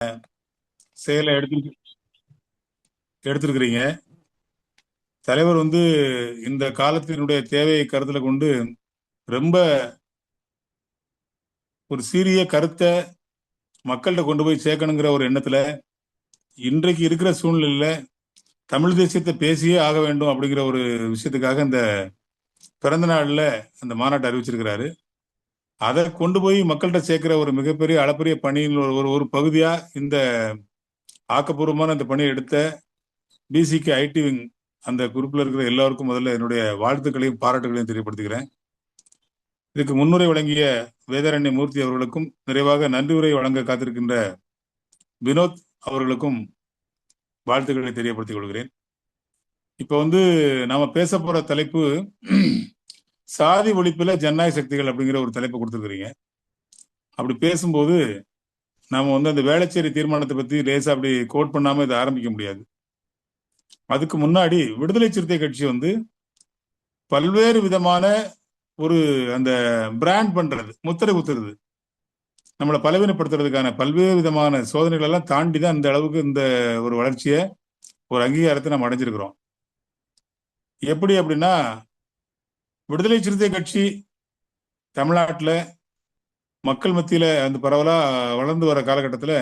செயலை எடுத்திருக்கிறீங்க. தலைவர் இந்த காலத்தினுடைய தேவையை கருத்துல கொண்டு ரொம்ப ஒரு சீரிய கருத்தை மக்கள்கிட்ட கொண்டு போய் சேர்க்கணுங்கிற ஒரு எண்ணத்துல இன்றைக்கு இருக்கிற சூழ்நிலையில தமிழ் தேசியத்தை பேசியே ஆக வேண்டும் அப்படிங்கிற ஒரு விஷயத்துக்காக இந்த பிறந்த நாள்ல அந்த மாநாட்டை அறிவிச்சிருக்கிறாரு. அதை கொண்டு போய் மக்கள்கிட்ட சேர்க்கிற ஒரு மிகப்பெரிய அளப்பரிய பணியின் ஒரு ஒரு பகுதியா இந்த ஆக்கப்பூர்வமான இந்த பணியை எடுத்த பிசிக்கு ஐடி விங் அந்த குரூப்ல இருக்கிற எல்லாருக்கும் முதல்ல என்னுடைய வாழ்த்துக்களையும் பாராட்டுகளையும் தெரியப்படுத்துகிறேன். இதுக்கு முன்னுரை வழங்கிய வேதாரண்ய மூர்த்தி அவர்களுக்கும், நிறைவாக நன்றி உரை வழங்க காத்திருக்கின்ற வினோத் அவர்களுக்கும் வாழ்த்துக்களை தெரியப்படுத்திக் கொள்கிறேன். இப்ப நாம பேச போற தலைப்பு சாதி ஒழிப்புல ஜனநாயக சக்திகள் அப்படிங்கிற ஒரு தலைப்பை கொடுத்துருக்கிறீங்க. அப்படி பேசும்போது நாம அந்த வேளச்சேரி தீர்மானத்தை பத்தி லேசா அப்படி கோட் பண்ணாம இதை ஆரம்பிக்க முடியாது. அதுக்கு முன்னாடி விடுதலை சிறுத்தை கட்சி பல்வேறு விதமான ஒரு அந்த பிராண்ட் பண்றது, முத்திரை குத்துறது, நம்மளை பலவீனப்படுத்துறதுக்கான பல்வேறு விதமான சோதனைகள் எல்லாம் தாண்டி தான் இந்த அளவுக்கு இந்த ஒரு வளர்ச்சியை, ஒரு அங்கீகாரத்தை நம்ம அடைஞ்சிருக்கிறோம். எப்படி அப்படின்னா, விடுதலை சிறுத்தை கட்சி தமிழ்நாட்டில் மக்கள் மத்தியில அந்த பரவலா வளர்ந்து வர காலகட்டத்தில்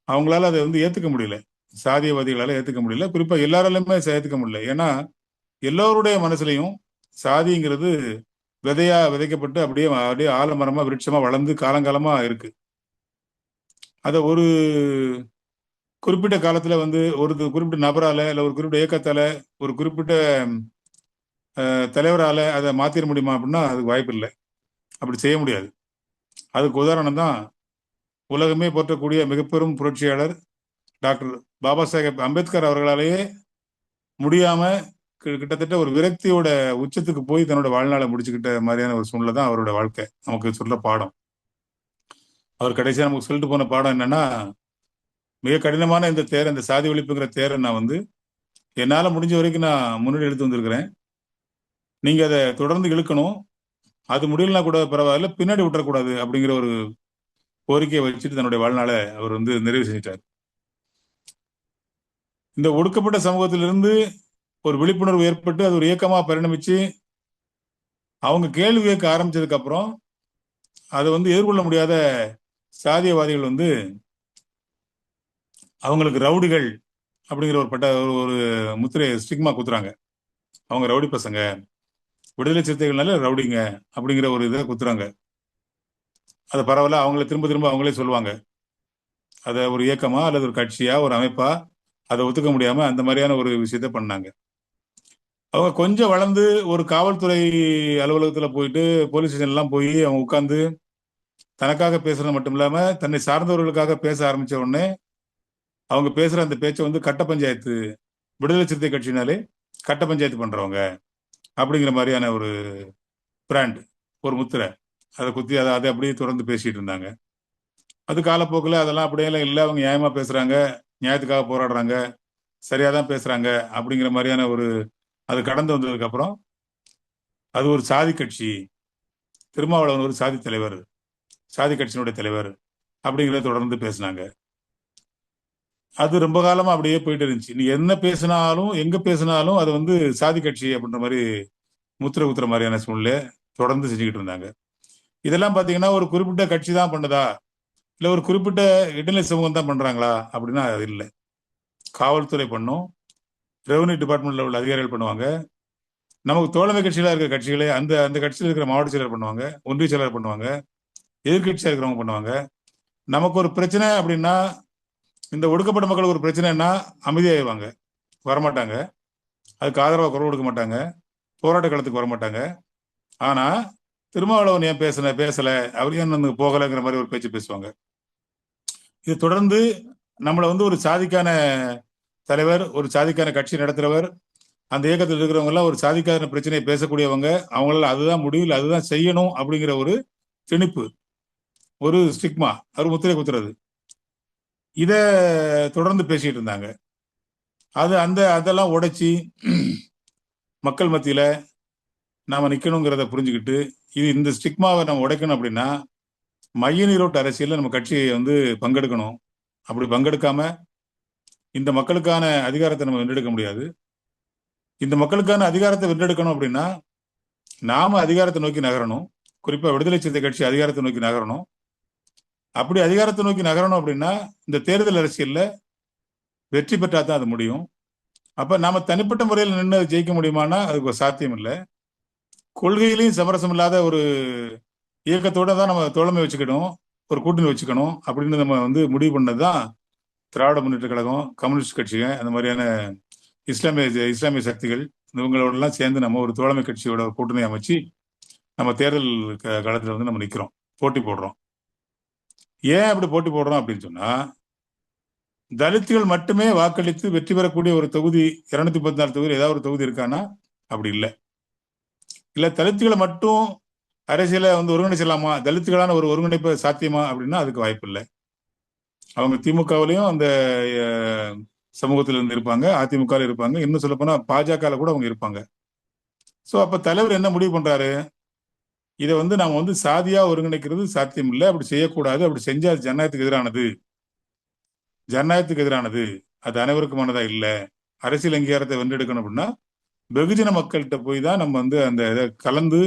அவங்களால அதை ஏத்துக்க முடியல. சாதியவாதிகளால ஏத்துக்க முடியல. குறிப்பா எல்லாராலுமே ஏத்துக்க முடியல. ஏன்னா எல்லோருடைய மனசுலையும் சாதிங்கிறது விதையா விதைக்கப்பட்டு அப்படியே அப்படியே ஆலமரமா விருட்சமா வளர்ந்து காலங்காலமா இருக்கு. அத ஒரு குறிப்பிட்ட காலத்துல ஒரு குறிப்பிட்ட நபரால இல்ல ஒரு குறிப்பிட்ட இயக்கத்தால ஒரு குறிப்பிட்ட தலைவரால அதை மாத்திர முடியுமா அப்படின்னா அதுக்கு வாய்ப்பு இல்லை. அப்படி செய்ய முடியாது. அதுக்கு உதாரணம் தான் உலகமே போற்றக்கூடிய மிகப்பெரும் புரட்சியாளர் டாக்டர் பாபா சாஹேப் அம்பேத்கர் அவர்களாலேயே முடியாம கிட்டத்தட்ட ஒரு விரக்தியோட உச்சத்துக்கு போய் தன்னோட வாழ்நாளை முடிச்சுக்கிட்ட மாதிரியான ஒரு சூழ்நிலை தான் அவரோட வாழ்க்கை நமக்கு சொல்ற பாடம். அவர் கடைசியா நமக்கு சொல்லிட்டு போன பாடம் என்னன்னா, மிக கடினமான இந்த சாதி ஒழிப்புங்கிற தேரை நான் என்னால முடிஞ்ச வரைக்கும் நான் முன்னாடி எடுத்து வந்திருக்கிறேன். நீங்க அதை தொடர்ந்து இழுக்கணும். அது முடியலனா கூட பரவாயில்ல, பின்னாடி விட்டுறக்கூடாது அப்படிங்கிற ஒரு கோரிக்கையை வச்சுட்டு தன்னுடைய வாழ்நாளை அவர் நிறைவு செஞ்சிட்டார். இந்த ஒடுக்கப்பட்ட சமூகத்திலிருந்து ஒரு விழிப்புணர்வு ஏற்பட்டு அது ஒரு இயக்கமா பரிணமிச்சு அவங்க கேள்வி கேட்க ஆரம்பிச்சதுக்கு அப்புறம் அதை எதிர்கொள்ள முடியாத சாதியவாதிகள் அவங்களுக்கு ரவுடிகள் அப்படிங்கிற ஒரு முத்திரை ஸ்டிக்மா குத்துறாங்க. அவங்க ரவுடி பசங்க, விடுதலை சிறுத்தைகள்னால ரவுடிங்க அப்படிங்கிற ஒரு இதை குத்துறாங்க. அதை பரவாயில்ல, அவங்கள திரும்ப திரும்ப அவங்களே சொல்லுவாங்க. அதை ஒரு இயக்கமா அல்லது ஒரு கட்சியா ஒரு அமைப்பா அதை ஒத்துக்க முடியாம அந்த மாதிரியான ஒரு விஷயத்த பண்ணாங்க. அவங்க கொஞ்சம் வளர்ந்து ஒரு காவல்துறை அலுவலகத்துல போயிட்டு போலீஸ் ஸ்டேஷன் எல்லாம் போய் அவங்க உட்கார்ந்து தனக்காக பேசுறது மட்டும் இல்லாம தன்னை சார்ந்தவர்களுக்காக பேச ஆரம்பிச்ச உடனே அவங்க பேசுற அந்த பேச்சை கட்ட பஞ்சாயத்து, விடுதலை சிறுத்தை கட்சினாலே கட்ட பஞ்சாயத்து பண்றவங்க அப்படிங்கிற மாதிரியான ஒரு பிராண்ட், ஒரு முத்திரை அதை குத்தி அதை அப்படியே தொடர்ந்து பேசிட்டு இருந்தாங்க. அது காலப்போக்கில் அதெல்லாம் அப்படியெல்லாம் இல்லை, அவங்க நியாயமா பேசுறாங்க, நியாயத்துக்காக போராடுறாங்க, சரியாதான் பேசுறாங்க அப்படிங்கிற மாதிரியான ஒரு அது கடந்து வந்ததுக்கு அப்புறம் அது ஒரு சாதி கட்சி, திருமாவளவன் ஒரு சாதி தலைவர், சாதி கட்சியினுடைய தலைவர் அப்படிங்கிறத தொடர்ந்து பேசினாங்க. அது ரொம்ப காலமா அப்படியே போயிட்டு இருந்துச்சு. நீ என்ன பேசினாலும் எங்க பேசினாலும் அது சாதி கட்சி அப்படின்ற மாதிரி முத்திரை குத்துற மாதிரியான சூழ்நிலை தொடர்ந்து செஞ்சுக்கிட்டு இருந்தாங்க. இதெல்லாம் பாத்தீங்கன்னா ஒரு குறிப்பிட்ட கட்சி தான் பண்ணுதா இல்ல ஒரு குறிப்பிட்ட இடைநிலை சமூகம் தான் பண்றாங்களா அப்படின்னா அது இல்லை. காவல்துறை பண்ணும், ரெவன்யூ டிபார்ட்மெண்ட்ல உள்ள அதிகாரிகள் பண்ணுவாங்க, நமக்கு தோழமை கட்சியில இருக்கிற கட்சிகளே அந்த அந்த கட்சியில் இருக்கிற மாவட்ட செயலர் பண்ணுவாங்க, ஒன்றிய செயலர் பண்ணுவாங்க, எதிர்கட்சியா இருக்கிறவங்க பண்ணுவாங்க. நமக்கு ஒரு பிரச்சனை அப்படின்னா, இந்த ஒடுக்கப்பட்ட மக்களுக்கு ஒரு பிரச்சனைன்னா அமைதியாகிவாங்க, வரமாட்டாங்க, அதுக்கு ஆதரவாக குரல் கொடுக்க மாட்டாங்க, போராட்ட களத்துக்கு வரமாட்டாங்க. ஆனா திருமாவளவன் ஏன் பேசல, அவர் ஏன் போகலைங்கிற மாதிரி ஒரு பேச்சு பேசுவாங்க. இது தொடர்ந்து நம்மளை ஒரு சாதிக்கான தலைவர், ஒரு சாதிக்கான கட்சி நடத்துறவர், அந்த இயக்கத்தில் இருக்கிறவங்க எல்லாம் ஒரு சாதிக்கான பிரச்சனையை பேசக்கூடியவங்க, அவங்களால அதுதான் முடியல, அதுதான் செய்யணும் அப்படிங்கிற ஒரு திணிப்பு, ஒரு ஸ்டிக்மா, ஒரு முத்திரை குத்துறது, இத தொடர்ந்து பேசிட்டு இருந்தாங்க. அதெல்லாம் உடைச்சி மக்கள் மத்தியில நாம நிக்கணுங்கிறத புரிஞ்சுக்கிட்டு, இது இந்த ஸ்டிக்மாவை நம்ம உடைக்கணும் அப்படின்னா மைய நீரோட்ட அரசியல்ல நம்ம கட்சியை வந்து பங்கெடுக்கணும். அப்படி பங்கெடுக்காம இந்த மக்களுக்கான அதிகாரத்தை நம்ம வென்றெடுக்க முடியாது. இந்த மக்களுக்கான அதிகாரத்தை வென்றெடுக்கணும் அப்படின்னா நாம அதிகாரத்தை நோக்கி நகரணும். குறிப்பா விடுதலை சிறுத்தை கட்சி அதிகாரத்தை நோக்கி நகரணும். அப்படி அதிகாரத்தை நோக்கி நகரணும் அப்படின்னா இந்த தேர்தல் அரசியல்ல வெற்றி பெற்றா தான் அது முடியும். அப்ப நாம தனிப்பட்ட முறையில் நின்று ஜெயிக்க முடியுமானா அதுக்கு ஒரு சாத்தியம் இல்லை. கொள்கையிலையும் சமரசம் இல்லாத ஒரு இயக்கத்தோட தான் நம்ம தோழமை வச்சுக்கணும், ஒரு கூட்டணி வச்சுக்கணும் அப்படின்னு நம்ம வந்து முடிவு பண்ணதுதான் திராவிட முன்னேற்ற கழகம், கம்யூனிஸ்ட் கட்சிங்க, அந்த மாதிரியான இஸ்லாமிய சக்திகள் இவங்களோட எல்லாம் சேர்ந்து நம்ம ஒரு தோழமை கட்சியோட கூட்டணி அமைச்சு நம்ம தேர்தல் காலத்துல வந்து நம்ம நிக்கிறோம், போட்டி போடுறோம். ஏன் அப்படி போட்டி போடுறோம் அப்படின்னு சொன்னா, தலித்துகள் மட்டுமே வாக்களித்து வெற்றி பெறக்கூடிய ஒரு தொகுதி 214 தொகுதி ஏதாவது ஒரு தொகுதி இருக்கானா அப்படி இல்லை. இல்ல தலித்துகளை மட்டும் அரசியல வந்து ஒருங்கிணைச்சலாமா, தலித்துகளான ஒரு ஒருங்கிணைப்பு சாத்தியமா அப்படின்னா அதுக்கு வாய்ப்பு இல்லை. அவங்க திமுகவிலையும் அந்த சமூகத்தில் இருந்து இருப்பாங்க, அதிமுக இருப்பாங்க, இன்னும் சொல்ல போனா பாஜக கூட அவங்க இருப்பாங்க. சோ அப்ப தலைவர் என்ன முடிவு பண்றாரு, இதை வந்து நாம வந்து சாதியா ஒருங்கிணைக்கிறது சாத்தியம் இல்லை, அப்படி செய்யக்கூடாது, அப்படி செஞ்சா அது ஜனநாயகத்துக்கு எதிரானது, அது அனைவருக்குமானதா இல்லை. அரசியல் அங்கீகாரத்தை வென்றெடுக்கணும் அப்படின்னா வெகுஜன மக்கள்கிட்ட போய் தான் நம்ம வந்து அந்த இதை கலந்து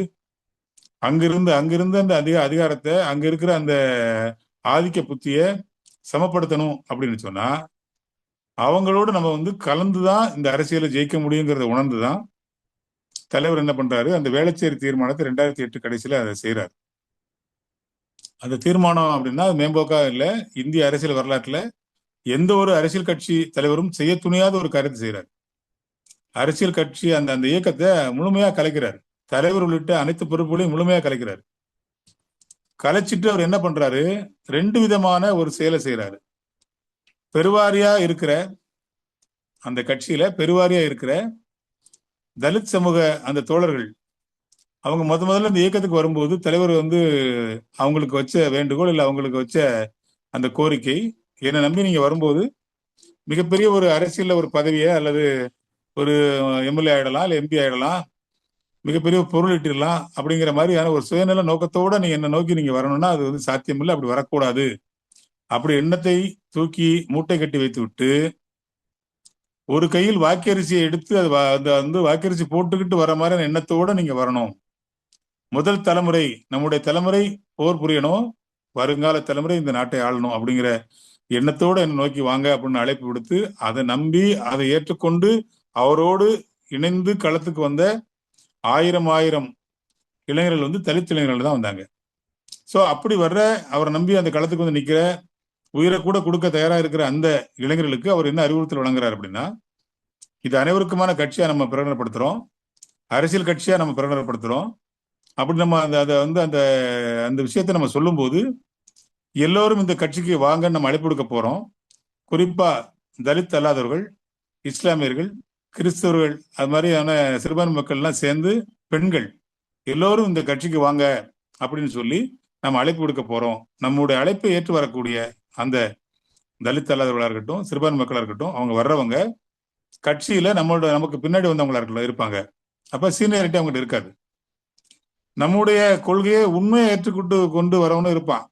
அங்கிருந்து அந்த அதிகாரத்தை அங்க இருக்கிற அந்த ஆதிக்க புத்திய சமப்படுத்தணும் அப்படின்னு சொன்னா அவங்களோட நம்ம வந்து கலந்துதான் இந்த அரசியலை ஜெயிக்க முடியுங்கிறத உணர்ந்துதான் தலைவர் என்ன பண்றாரு, அந்த வேளச்சேரி தீர்மானத்தை 2008 கடைசியில அதை செய்யறாரு. அந்த தீர்மானம் அப்படின்னா மேம்போக்கா இல்லை, இந்திய அரசியல் வரலாற்றுல எந்த ஒரு அரசியல் கட்சி தலைவரும் செய்ய துணியாத ஒரு காரியத்தை செய்யறாரு. அரசியல் கட்சி அந்த அந்த இயக்கத்தை முழுமையா கலைக்கிறார். தலைவர் உள்ளிட்ட அனைத்து பொறுப்புகளையும் முழுமையா கலைக்கிறார். கலைச்சிட்டு அவர் என்ன பண்றாரு, 2 விதமான ஒரு செயலை செய்யறாரு. பெருவாரியா இருக்கிற அந்த கட்சியில பெருவாரியா இருக்கிற தலித் சமூக அந்த தோழர்கள் அவங்க முதல்ல இந்த இயக்கத்துக்கு வரும்போது தலைவர் வந்து அவங்களுக்கு வச்ச வேண்டுகோள் இல்லை அவங்களுக்கு வச்ச அந்த கோரிக்கை, என்னை நம்பி நீங்க வரும்போது மிகப்பெரிய ஒரு அரசியல்ல ஒரு பதவியை அல்லது ஒரு எம்எல்ஏ ஆயிடலாம், இல்லை எம்பி ஆயிடலாம், மிகப்பெரிய பொருள் ஈட்டிடலாம் அப்படிங்கிற மாதிரியான ஒரு சுயநல நோக்கத்தோட நீங்க என்ன நோக்கி நீங்க வரணும்னா அது வந்து சாத்தியம் இல்லை, அப்படி வரக்கூடாது. அப்படி எண்ணத்தை தூக்கி மூட்டை கட்டி வைத்து விட்டு ஒரு கையில் வாக்கரிசியை எடுத்து அது வந்து வாக்கரிசி போட்டுக்கிட்டு வர மாதிரி எண்ணத்தோட நீங்க வரணும். முதல் தலைமுறை, நம்முடைய தலைமுறை போர் புரியணும், வருங்கால தலைமுறை இந்த நாட்டை ஆளணும் அப்படிங்கிற எண்ணத்தோட என்ன நோக்கி வாங்க அப்படின்னு அழைப்பு விடுத்து அதை நம்பி அதை ஏற்றுக்கொண்டு அவரோடு இணைந்து களத்துக்கு வந்த ஆயிரம் இளைஞர்கள் வந்து தலித் இளைஞர்கள் தான் வந்தாங்க. ஸோ அப்படி வர்ற அவரை நம்பி அந்த களத்துக்கு வந்து நிக்கிற உயிரை கூட கொடுக்க தயாரா இருக்கிற அந்த இளைஞர்களுக்கு அவர் என்ன அறிவுறுத்தல் வழங்குறாரு அப்படின்னா, இது அனைவருக்குமான கட்சியா நம்ம பிரகடனப்படுத்துறோம், அரசியல் கட்சியா நம்ம பிரகடனப்படுத்துறோம். அப்படி நம்ம அதை வந்து அந்த அந்த விஷயத்தை நம்ம சொல்லும் போது எல்லோரும் இந்த கட்சிக்கு வாங்க நம்ம அழைப்பு கொடுக்க போறோம். குறிப்பா தலித் அல்லாதவர்கள், இஸ்லாமியர்கள், கிறிஸ்தவர்கள், அது மாதிரியான சிறுபான்மை மக்கள் எல்லாம் சேர்ந்து பெண்கள் எல்லோரும் இந்த கட்சிக்கு வாங்க அப்படின்னு சொல்லி நம்ம அழைப்பு கொடுக்க போறோம். நம்முடைய அழைப்பை ஏற்று வரக்கூடிய அந்த தலித் அல்லாதவர்களா இருக்கட்டும், சிறுபான்மை மக்களா இருக்கட்டும், அவங்க வர்றவங்க கட்சியில நமக்கு பின்னாடி வந்தவங்களா இருப்பாங்க. அப்ப சீனியாரிட்டி அவங்ககிட்ட இருக்காது. நம்முடைய கொள்கையை உண்மையை கொண்டு வரவனும் இருப்பான்.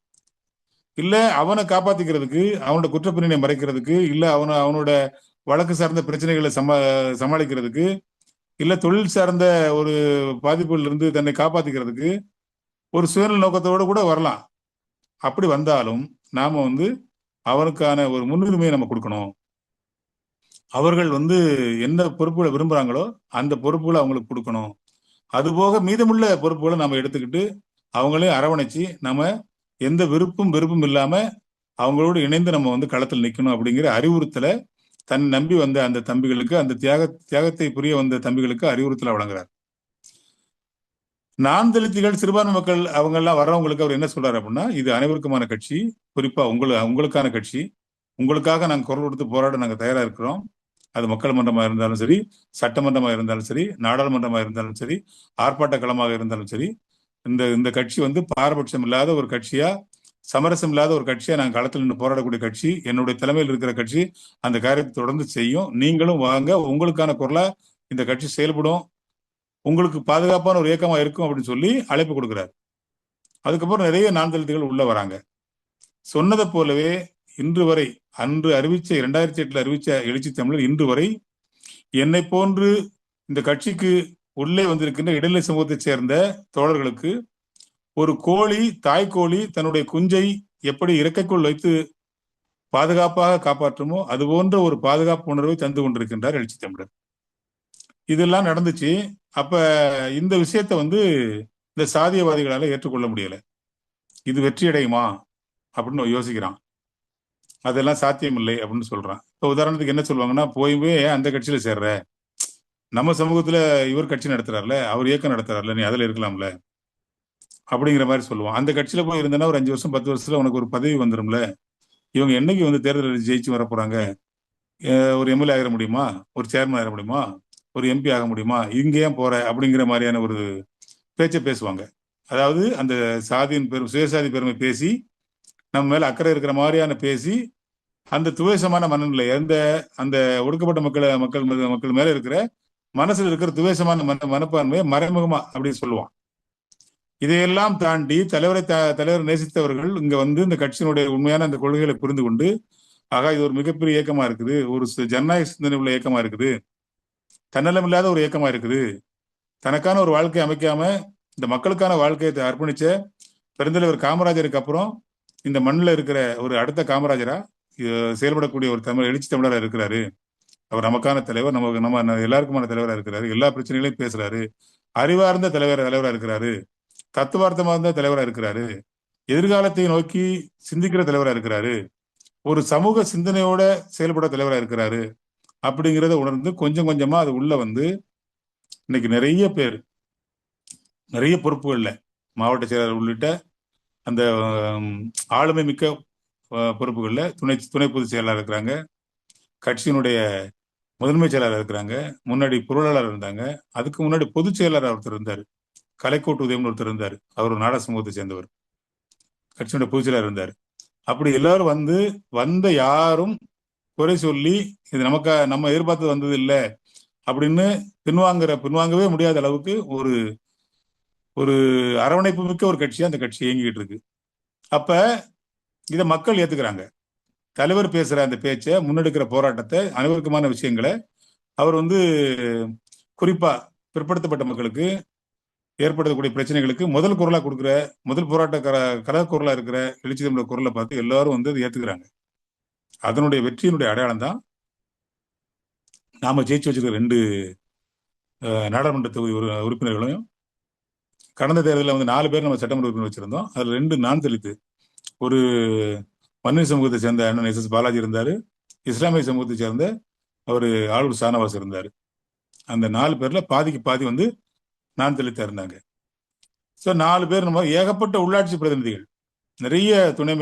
இல்ல அவனை காப்பாத்திக்கிறதுக்கு, அவனோட குற்றப்பின்னணியை மறைக்கிறதுக்கு, இல்ல அவனோட வழக்கு சார்ந்த பிரச்சனைகளை சமாளிக்கிறதுக்கு, இல்ல தொழில் சார்ந்த ஒரு பாதிப்புல இருந்து தன்னை காப்பாத்திக்கிறதுக்கு ஒரு சுயநல நோக்கத்தோடு கூட வரலாம். அப்படி வந்தாலும் நாம வந்து அவனுக்கான ஒரு முன்னுரிமையை நம்ம கொடுக்கணும். அவர்கள் வந்து என்ன பொறுப்புகளை விரும்புறாங்களோ அந்த பொறுப்புகளை அவங்களுக்கு கொடுக்கணும். அதுபோக மீதமுள்ள பொறுப்புகளை நம்ம எடுத்துக்கிட்டு அவங்களையும் அரவணைச்சு நம்ம எந்த வெறுப்பும் இல்லாம அவங்களோடு இணைந்து நம்ம வந்து களத்தில் நிற்கணும் அப்படிங்கிற அறிவுறுத்தலை தன் நம்பி வந்த அந்த தம்பிகளுக்கு, அந்த தியாகத்தை புரிய வந்த தம்பிகளுக்கு அறிவுறுத்தலை வழங்குறார். நான் தலித்துகள், சிறுபான்மை மக்கள் அவங்க எல்லாம் வர்றவங்களுக்கு அவர் என்ன சொல்றாரு அப்படின்னா, இது அனைவருக்குமான கட்சி, குறிப்பா உங்களுக்கான கட்சி, உங்களுக்காக நாங்கள் குரல் கொடுத்து போராட நாங்கள் தயாரா இருக்கிறோம். அது மக்கள் மன்றமா இருந்தாலும் சரி, சட்டமன்றமா இருந்தாலும் சரி, நாடாளுமன்றமா இருந்தாலும் சரி, ஆர்ப்பாட்ட களமாக இருந்தாலும் சரி, இந்த கட்சி வந்து பாரபட்சம் இல்லாத ஒரு கட்சியா, சமரசம் இல்லாத ஒரு கட்சியா நாங்கள் களத்தில் நின்று போராடக்கூடிய கட்சி, என்னுடைய தலைமையில் இருக்கிற கட்சி அந்த காரியத்தை தொடர்ந்து செய்யும். நீங்களும் வாங்க, உங்களுக்கான குரலா இந்த கட்சி செயல்படும், உங்களுக்கு பாதுகாப்பான ஒரு இயக்கமா இருக்கும் அப்படின்னு சொல்லி அழைப்பு கொடுக்கிறார். அதுக்கப்புறம் நிறைய நான் தலித்துகள் உள்ள வராங்க. சொன்னதை போலவே இன்று வரை, அன்று அறிவிச்ச 2008 அறிவிச்ச எழுச்சி தமிழர் இன்று வரை என்னை போன்று இந்த கட்சிக்கு உள்ளே வந்திருக்கின்ற இடைநிலை சமூகத்தைச் சேர்ந்த தோழர்களுக்கு ஒரு கோழி, தாய்க்கோழி தன்னுடைய குஞ்சை எப்படி இறக்கைக்குள் வைத்து பாதுகாப்பாக காப்பாற்றுமோ அது போன்ற ஒரு பாதுகாப்பு உணர்வை தந்து கொண்டிருக்கின்றார் எழுச்சி தமிழர். இதெல்லாம் நடந்துச்சு. அப்ப இந்த விஷயத்த இந்த சாதியவாதிகளால ஏற்றுக்கொள்ள முடியல. இது வெற்றி அடையுமா அப்படின்னு யோசிக்கிறான். அதெல்லாம் சாத்தியம் இல்லை அப்படின்னு சொல்றான். இப்ப உதாரணத்துக்கு என்ன சொல்லுவாங்கன்னா, போய் அந்த கட்சியில சேர்ற, நம்ம சமூகத்துல இவர் கட்சி நடத்துறாருல, அவர் இயக்கம் நடத்துறாருல, நீ அதுல இருக்கலாம்ல அப்படிங்கிற மாதிரி சொல்லுவான். அந்த கட்சியில போய் இருந்தேன்னா ஒரு 5 வருஷம் 10 வருஷத்துல உனக்கு ஒரு பதவி வந்துடும்ல. இவங்க என்னைக்கு தேர்தலில் ஜெயிச்சு வர போறாங்க? ஒரு எம்எல்ஏ ஆகிட முடியுமா? ஒரு சேர்மன் ஆகிட முடியுமா? ஒரு எம்பி ஆக முடியுமா? இங்க ஏன் போற அப்படிங்கிற மாதிரியான ஒரு பேச்சை பேசுவாங்க. அதாவது அந்த சாதியின் பெருமை, சுயசாதி பெருமை பேசி நம்ம மேல அக்கறை இருக்கிற மாதிரியான பேசி அந்த துவேஷமான மனநிலை அந்த ஒடுக்கப்பட்ட மக்கள் மேல இருக்கிற மனசுல இருக்கிற துவேஷமான மனப்பான்மையை மறைமுகமா அப்படின்னு சொல்லுவான். இதையெல்லாம் தாண்டி தலைவர் நேசித்தவர்கள் இங்க இந்த கட்சியினுடைய உண்மையான அந்த கொள்கைகளை புரிந்து கொண்டு, ஆகா இது ஒரு மிகப்பெரிய இயக்கமா இருக்குது, ஒரு ஜனநாயக சிந்தனை உள்ள இயக்கமா இருக்குது, தன்னலம் இல்லாத ஒரு இயக்கமா இருக்குது, தனக்கான ஒரு வாழ்க்கையை அமைக்காம இந்த மக்களுக்கான வாழ்க்கையை அர்ப்பணிச்ச பெருந்தலைவர் காமராஜருக்கு அப்புறம் இந்த மண்ணில் இருக்கிற ஒரு அடுத்த காமராஜரா செயல்படக்கூடிய ஒரு எழுச்சி தமிழரா இருக்கிறாரு. அவர் நமக்கான தலைவர், நம்ம எல்லாருக்குமான தலைவரா இருக்கிறாரு, எல்லா பிரச்சனைகளையும் பேசுறாரு, அறிவார்ந்த தலைவரா இருக்கிறாரு, தத்துவார்த்தமா தலைவரா இருக்கிறாரு, எதிர்காலத்தை நோக்கி சிந்திக்கிற தலைவரா இருக்கிறாரு, ஒரு சமூக சிந்தனையோட செயல்பட தலைவரா இருக்கிறாரு அப்படிங்கிறத உணர்ந்து கொஞ்சம் கொஞ்சமா அது உள்ள இன்னைக்கு நிறைய பேர் நிறைய பொறுப்புகள்ல மாவட்ட செயலாளர் உள்ளிட்ட அந்த ஆளுமை மிக்க பொறுப்புகள்ல துணை பொதுச் செயலாளர் இருக்கிறாங்க, கட்சியினுடைய முதன்மை செயலாளர் இருக்கிறாங்க, முன்னாடி பொருளாளர் இருந்தாங்க, அதுக்கு முன்னாடி பொதுச் செயலாளர் ஒருத்தர் இருந்தார், கலைக்கோட்டு உதயம்னு ஒருத்தர் இருந்தார், அவர் ஒரு நாடக சமூகத்தை சேர்ந்தவர், கட்சியினுடைய பொதுச் செயலாளர் இருந்தார். அப்படி எல்லாரும் வந்த யாரும் குறை சொல்லி இது நம்ம எதிர்பார்த்து வந்தது இல்லை அப்படின்னு பின்வாங்கவே முடியாத அளவுக்கு ஒரு ஒரு அரவணைப்பு மிக்க ஒரு கட்சியா அந்த கட்சி இயங்கிட்டு இருக்கு. அப்ப இதை மக்கள் ஏத்துக்கிறாங்க. தலைவர் பேசுற அந்த பேச்சை, முன்னெடுக்கிற போராட்டத்தை, அனைவருக்குமான விஷயங்களை அவர் குறிப்பா பிற்படுத்தப்பட்ட மக்களுக்கு ஏற்படுத்தக்கூடிய பிரச்சனைகளுக்கு முதல் போராட்ட கலக குரலா இருக்கிற எழுச்சி தமிழர் குரலை பார்த்து எல்லாரும் அதை ஏத்துக்கிறாங்க. அதனுடைய வெற்றியினுடைய அடையாளம் தான் நாம ஜெயிச்சு வச்சிருக்கிற 2 நாடாளுமன்ற தொகுதி உறுப்பினர்களையும், கடந்த தேர்தலில் 4 பேர் நம்ம சட்டமன்ற உறுப்பினர் வச்சிருந்தோம். அதுல 2 நான் தலித்து, ஒரு மன்னிர் சமூகத்தை சேர்ந்த அண்ணன் எஸ் பாலாஜி இருந்தாரு, இஸ்லாமிய சமூகத்தை சேர்ந்த அவர் ஆளூர் ஷானவாஸ் இருந்தாரு. அந்த 4 பேர்ல பாதிக்கு பாதி நான் தலித்தா இருந்தாங்க. ஸோ 4 பேர் நம்ம ஏகப்பட்ட உள்ளாட்சி பிரதிநிதிகள், நிறைய துணை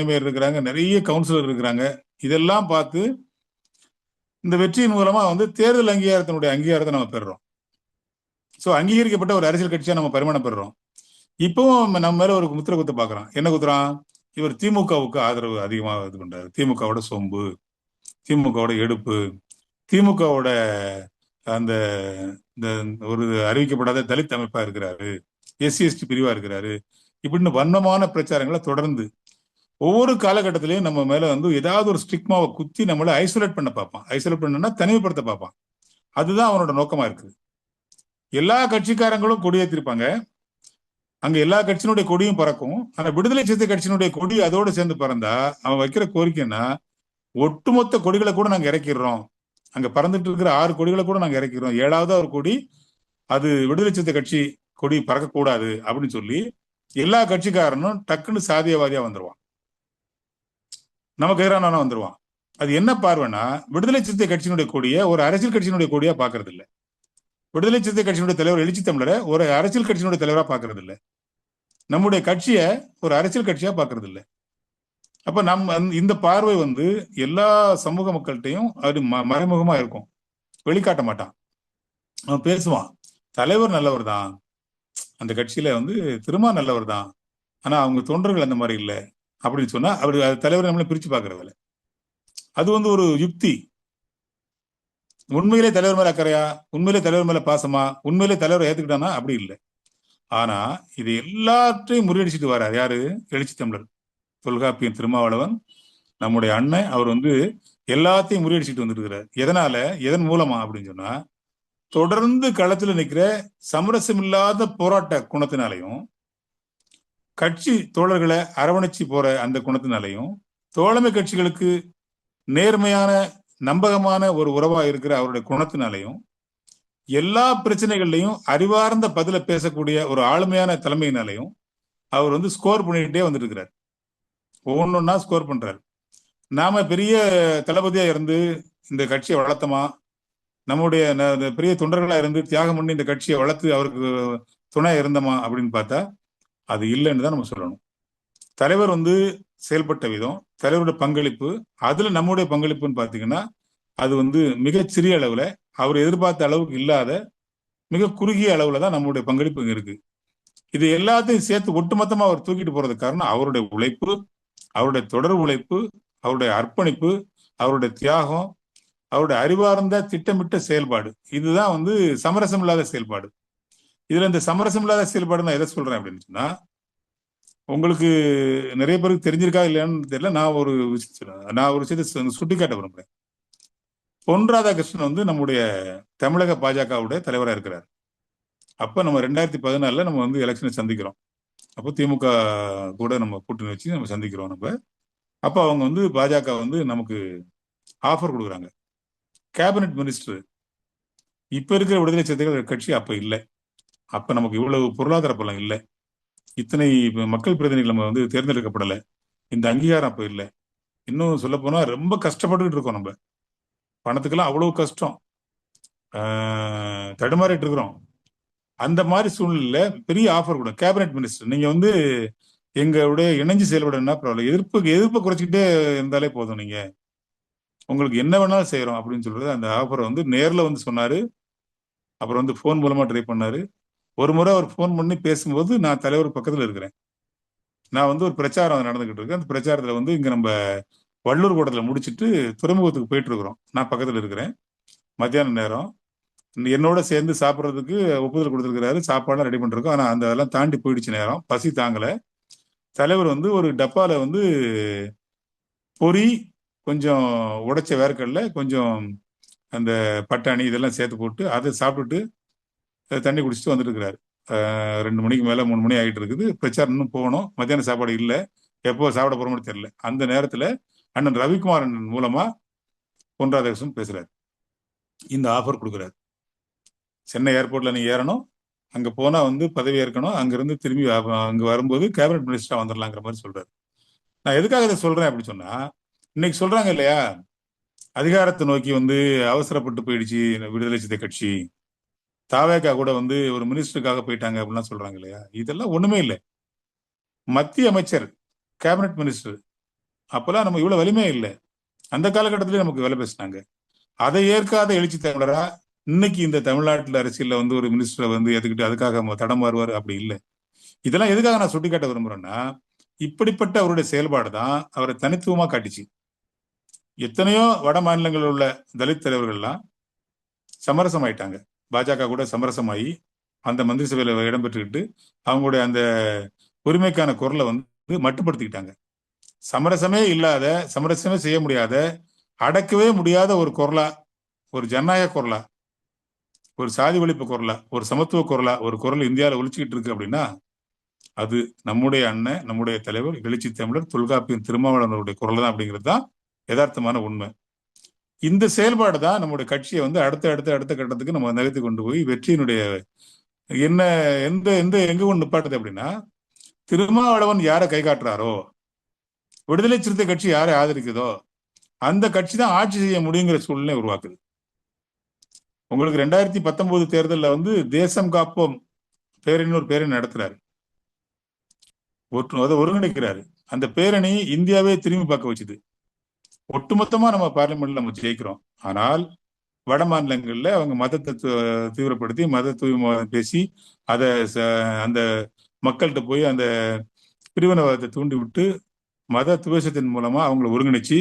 மேயர் இருக்கிறாங்க, நிறைய கவுன்சிலர் இருக்கிறாங்க. இதெல்லாம் பார்த்து இந்த வெற்றியின் மூலமா தேர்தல் அங்கீகாரத்தை நம்ம பெறுறோம். ஸோ அங்கீகரிக்கப்பட்ட ஒரு அரசியல் கட்சியா நம்ம பரிமாணம் பெறுறோம். இப்பவும் நம்ம மேல ஒரு முத்திரை குத்த பாக்குறான். என்ன குத்துறான்? இவர் திமுகவுக்கு ஆதரவு அதிகமாக இது பண்றாரு, திமுகவோட சொம்பு, திமுகவோட எடுப்பு, திமுகவோட அந்த ஒரு அறிவிக்கப்படாத தலித் அமைப்பா இருக்கிறாரு, எஸ்சி எஸ்டி பிரிவா இருக்கிறாரு, இப்படின்னு வன்மமான பிரச்சாரங்களை தொடர்ந்து ஒவ்வொரு காலகட்டத்திலையும் நம்ம மேல ஏதாவது ஒரு ஸ்டிக்மாவை குத்தி நம்மளை ஐசோலேட் பண்ண பார்ப்பான். ஐசோலேட் பண்ணா தனிமைப்படுத்த பார்ப்பான். அதுதான் அவனோட நோக்கமா இருக்கு. எல்லா கட்சிக்காரங்களும் கொடியேற்றிருப்பாங்க, அங்க எல்லா கட்சியினுடைய கொடியும் பறக்கும். ஆனா விடுதலை சிறுத்தை கட்சியினுடைய கொடி அதோடு சேர்ந்து பறந்தா அவன் வைக்கிற கோரிக்கைன்னா, ஒட்டுமொத்த கொடிகளை கூட நாங்க இறக்கிடுறோம், அங்க பறந்துட்டு இருக்கிற 6 கொடிகளை கூட நாங்க இறக்கிறோம், 7வது ஒரு கொடி அது விடுதலை சிறுத்தை கட்சி கொடி பறக்கக்கூடாது அப்படின்னு சொல்லி எல்லா கட்சிக்காரனும் டக்குன்னு சாதியவாதியா வந்துருவான், நமக்கு எதிரான வந்துருவான். அது என்ன பார்வைன்னா, விடுதலை சிறுத்தை கட்சியினுடைய கொடியை ஒரு அரசியல் கட்சியினுடைய கொடியா பாக்குறது இல்லை, விடுதலை சிறுத்தை கட்சியினுடைய தலைவர் எழுச்சி தமிழரை ஒரு அரசியல் கட்சியினுடைய தலைவரா பாக்குறது இல்லை, நம்முடைய கட்சியை ஒரு அரசியல் கட்சியா பாக்குறது இல்லை. அப்ப இந்த பார்வை எல்லா சமூக மக்கள்கிட்டையும் அது மறைமுகமா இருக்கும், வெளிக்காட்ட மாட்டான். அவன் பேசுவான், தலைவர் நல்லவர் தான், அந்த கட்சியில திரும்ப நல்லவர் தான், ஆனா அவங்க தொண்டர்கள் அந்த மாதிரி இல்லை அப்படின்னு சொன்னா அவர் தலைவர் நம்மளை பிரிச்சு பாக்குறதில்ல. அது ஒரு யுக்தி. உண்மையிலே தலைவர் மேல அக்கறையா, உண்மையிலே தலைவர் மேல பாசமா, உண்மையிலே தலைவரை ஏத்துக்கிட்டானா? அப்படி இல்லை. ஆனா இது எல்லாத்தையும் முறியடிச்சிட்டு வர்றார் யாரு? எழுச்சி தமிழர் தொல்காப்பியன் திருமாவளவன், நம்முடைய அண்ணன். அவர் வந்து எல்லாத்தையும் முறியடிச்சிட்டு வந்துருக்கிறார். எதனால, எதன் மூலமா அப்படின்னு சொன்னா, தொடர்ந்து களத்துல நிக்கிற சமரசமில்லாத போராட்ட குணத்தினாலையும், கட்சி தோழர்களை அரவணைச்சு போற அந்த குணத்தினாலையும், தோழமை கட்சிகளுக்கு நேர்மையான நம்பகமான ஒரு உறவா இருக்கிற அவருடைய குணத்தினாலையும், எல்லா பிரச்சனைகள்லையும் அறிவார்ந்த பதில பேசக்கூடிய ஒரு ஆளுமையான தலைமையினாலையும் அவர் வந்து ஸ்கோர் பண்ணிக்கிட்டே வந்துட்டு இருக்கிறார். ஒவ்வொன்றா ஸ்கோர் பண்றாரு. நாம பெரிய தளபதியா இருந்து இந்த கட்சியை வளர்த்தமா, நம்முடைய பெரிய தொண்டர்களா இருந்து தியாகம் பண்ணி இந்த கட்சியை வளர்த்து அவருக்கு துணை இருந்தோமா அப்படின்னு பார்த்தா அது இல்லைன்னு தான் நம்ம சொல்லணும். தலைவர் வந்து செயல்பட்ட விதம், தலைவருடைய பங்களிப்பு, அதுல நம்முடைய பங்களிப்புன்னு பாத்தீங்கன்னா அது வந்து மிகச்சிறிய அளவுல, அவர் எதிர்பார்த்த அளவுக்கு இல்லாத மிக குறுகிய அளவுல தான் நம்முடைய பங்களிப்பு இங்க இருக்கு. இது எல்லாத்தையும் சேர்த்து ஒட்டுமொத்தமா அவர் தூக்கிட்டு போறதுக்கு காரணம் அவருடைய உழைப்பு, அவருடைய தொடர் உழைப்பு, அவருடைய அர்ப்பணிப்பு, அவருடைய தியாகம், அவருடைய அறிவார்ந்த திட்டமிட்ட செயல்பாடு. இதுதான் வந்து சமரசம் இல்லாத செயல்பாடு. இதுல இந்த சமரசம் இல்லாத செயல்பாடு நான் எதை சொல்றேன் அப்படின்னு சொன்னா, உங்களுக்கு நிறைய பேருக்கு தெரிஞ்சிருக்கா இல்லையான்னு தெரியல. நான் ஒரு விஷயத்தை சுட்டிக்காட்ட விரும்புறேன். பொன் ராதாகிருஷ்ணன் வந்து நம்முடைய தமிழக பாஜகவுடைய தலைவராக இருக்கிறார். அப்ப நம்ம 2014 நம்ம வந்து எலெக்ஷனை சந்திக்கிறோம். அப்போ திமுக கூட நம்ம கூட்டணி வச்சு நம்ம சந்திக்கிறோம் நம்ம. அப்ப அவங்க வந்து பாஜக வந்து நமக்கு ஆஃபர் கொடுக்குறாங்க. கேபினெட் மினிஸ்டர் இப்ப இருக்கிற விடுதலை சிறுத்தைகள் கட்சி அப்ப இல்லை. அப்ப நமக்கு இவ்வளவு பொருளாதார பலம் இல்லை. இத்தனை மக்கள் பிரதிநிதிகள் நம்ம வந்து தேர்ந்தெடுக்கப்படலை. இந்த அங்கீகாரம் அப்ப இல்லை. இன்னும் சொல்ல போனா ரொம்ப கஷ்டப்பட்டுக்கிட்டு இருக்கோம். நம்ம பணத்துக்கெல்லாம் அவ்வளவு கஷ்டம், தடுமாறிட்டு இருக்கிறோம். அந்த மாதிரி சூழ்நிலையில பெரிய ஆஃபர் கூட கேபினெட் மினிஸ்டர் நீங்க வந்து எங்களுடைய இணைஞ்சு செயல்படணும்னா பரவாயில்ல, எதிர்ப்பை குறைச்சிக்கிட்டே இருந்தாலே போதும், நீங்க உங்களுக்கு என்ன வேணாலும் செய்யறோம் அப்படின்னு சொல்றது. அந்த ஆஃபரை வந்து நேர்ல வந்து சொன்னாரு. அப்புறம் வந்து போன் மூலமா ட்ரை பண்ணாரு. ஒரு முறை அவர் போன் பண்ணி பேசும்போது நான் தலைவர் பக்கத்துல இருக்கிறேன். நான் வந்து ஒரு பிரச்சாரம் நடந்துகிட்டு இருக்கேன். அந்த பிரச்சாரத்துல வந்து இங்க நம்ம வள்ளூர் கூடத்துல முடிச்சுட்டு துறைமுகத்துக்கு போயிட்டு இருக்கிறோம். நான் பக்கத்துல இருக்கிறேன். மத்தியான நேரம் என்னோட சேர்ந்து சாப்பிட்றதுக்கு ஒப்புதல் கொடுத்துருக்கிறாரு. சாப்பாடுலாம் ரெடி பண்ணிருக்கோம். ஆனா அந்த அதெல்லாம் தாண்டி போயிடுச்சு நேரம். பசி தாங்கல. தலைவர் வந்து ஒரு டப்பால வந்து பொரி, கொஞ்சம் உடைச்ச வேர்க்கடல, கொஞ்சம் அந்த பட்டாணி இதெல்லாம் சேர்த்து போட்டு அதை சாப்பிட்டுட்டு தண்ணி குடிச்சிட்டு வந்துட்டு இருக்கிறாரு. 2 மணிக்கு மேல 3 மணி ஆகிட்டு இருக்குது. பிரச்சாரம் இன்னும் போகணும். மத்தியான சாப்பாடு இல்லை. எப்போ சாப்பிட போறோம்னு தெரியல. அந்த நேரத்துல அண்ணன் ரவிக்குமாரன் மூலமா பொன் ராதாகிருஷ்ணன் பேசுறாரு. இந்த ஆஃபர் கொடுக்குறாரு. சென்னை ஏர்போர்ட்ல நீங்க ஏறணும், அங்க போனா வந்து பதவி ஏற்கணும், அங்கிருந்து திரும்பி அங்க வரும்போது கேபினட் மினிஸ்டரா வந்துடலாங்கிற மாதிரி சொல்றாரு. நான் எதுக்காக இதை சொல்றேன் அப்படின்னு சொன்னா, இன்னைக்கு சொல்றாங்க இல்லையா, அதிகாரத்தை நோக்கி வந்து அவசரப்பட்டு போயிடுச்சு விடுதலை சிறுத்தை கட்சி, தாவேகா கூட வந்து ஒரு மினிஸ்டருக்காக போயிட்டாங்க அப்படிலாம் சொல்றாங்க இல்லையா. இதெல்லாம் ஒண்ணுமே இல்லை. மத்திய அமைச்சர், கேபினட் மினிஸ்டர், அப்பெல்லாம் நம்ம இவ்வளவு வலிமை இல்லை. அந்த காலகட்டத்திலேயே நமக்கு வேலை பேசினாங்க. அதை ஏற்காத எழுச்சி தமிழரா இன்னைக்கு இந்த தமிழ்நாட்டில் அரசியல்ல வந்து ஒரு மினிஸ்டரை வந்து ஏத்துக்கிட்டு அதுக்காக தடம் மாறுவார் அப்படி இல்லை. இதெல்லாம் எதுக்காக நான் சுட்டிக்காட்ட விரும்புறேன்னா, இப்படிப்பட்ட அவருடைய செயல்பாடு தான் அவரை தனித்துவமா காட்டிச்சு. எத்தனையோ வட மாநிலங்களில் உள்ள தலித் தலைவர்கள்லாம் சமரசம் ஆயிட்டாங்க. பாஜக கூட சமரசமாயி அந்த மந்திரி சபையில இடம்பெற்றுக்கிட்டு அவங்களுடைய அந்த உரிமைக்கான குரலை வந்து மட்டுப்படுத்திக்கிட்டாங்க. சமரசமே இல்லாத, சமரசமே செய்ய முடியாத, அடக்கவே முடியாத ஒரு குரலா, ஒரு ஜனநாயக குரலா, ஒரு சாதி ஒழிப்பு குரலா, ஒரு சமத்துவ குரலா ஒரு குரல் இந்தியாவில் ஒழிச்சுக்கிட்டு இருக்கு அப்படின்னா அது நம்முடைய அண்ணன், நம்முடைய தலைவர் எழுச்சி தமிழர் தொல்காப்பியன் திருமாவளவனுடைய குரல் தான் அப்படிங்கிறது தான் யதார்த்தமான உண்மை. இந்த செயல்பாடு தான் நம்முடைய கட்சியை வந்து அடுத்த கட்டத்துக்கு நம்ம நகர்த்தி கொண்டு போய் வெற்றியினுடைய என்ன எந்த எந்த எங்க கொண்டு நிப்பாட்டுது அப்படின்னா, திருமாவளவன் யாரை கை காட்டுறாரோ, விடுதலை சிறுத்தை கட்சி யாரை ஆதரிக்குதோ அந்த கட்சி தான் ஆட்சி செய்ய முடியுங்கிற சூழ்நிலை உருவாக்குது. உங்களுக்கு 2019 தேர்தலில் வந்து தேசம் காப்போம் பேரணி ஒரு பேரணி நடத்துறாரு, அதை ஒருங்கிணைக்கிறாரு. அந்த பேரணி இந்தியாவே திரும்பி பார்க்க வச்சுது. ஒட்டுமொத்தமா நம்ம பார்லிமெண்ட்ல நம்ம ஜெயிக்கிறோம். ஆனால் வட மாநிலங்கள்ல அவங்க மதத்தை தீவிரப்படுத்தி மத தூய்மை பேசி அதை அந்த மக்கள்கிட்ட போய் அந்த பிரிவினவாதத்தை தூண்டி விட்டு மத துவேஷத்தின் மூலமா அவங்களை ஒருங்கிணைச்சு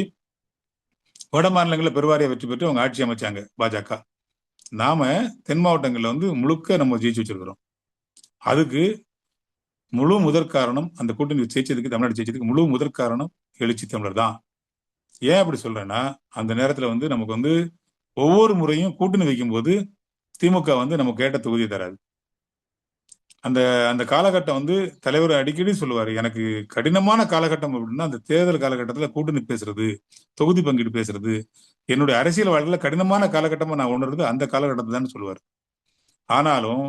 வட மாநிலங்களில் பெருவாரியா வெற்றி பெற்று அவங்க ஆட்சி அமைச்சாங்க பாஜக. நாம தென் மாவட்டங்கள்ல வந்து முழுக்க நம்ம ஜெயிச்சு வச்சிருக்கிறோம். அதுக்கு முழு முதற் காரணம், அந்த கூட்டணி ஜெயிச்சதுக்கு, தமிழ்நாடு ஜெயிச்சதுக்கு முழு முதற் காரணம் எழுச்சி தமிழர் தான். ஏன் அப்படி சொல்றேன்னா, அந்த நேரத்துல வந்து நமக்கு வந்து ஒவ்வொரு முறையும் கூட்டணி வைக்கும்போது திமுக வந்து நமக்கு கேட்ட தொகுதியை தராது. அந்த அந்த காலகட்டம் வந்து தலைவர் அடிக்கடி சொல்லுவாரு, எனக்கு கடினமான காலகட்டம் அப்படின்னா அந்த தேர்தல் காலகட்டத்துல கூட்டணி பேசுறது, தொகுதி பங்கீடு பேசுறது, என்னுடைய அரசியல் வாழ்க்கையில கடினமான காலகட்டமா நான் உணர்றது அந்த காலகட்டத்தை தான் சொல்லுவாரு. ஆனாலும்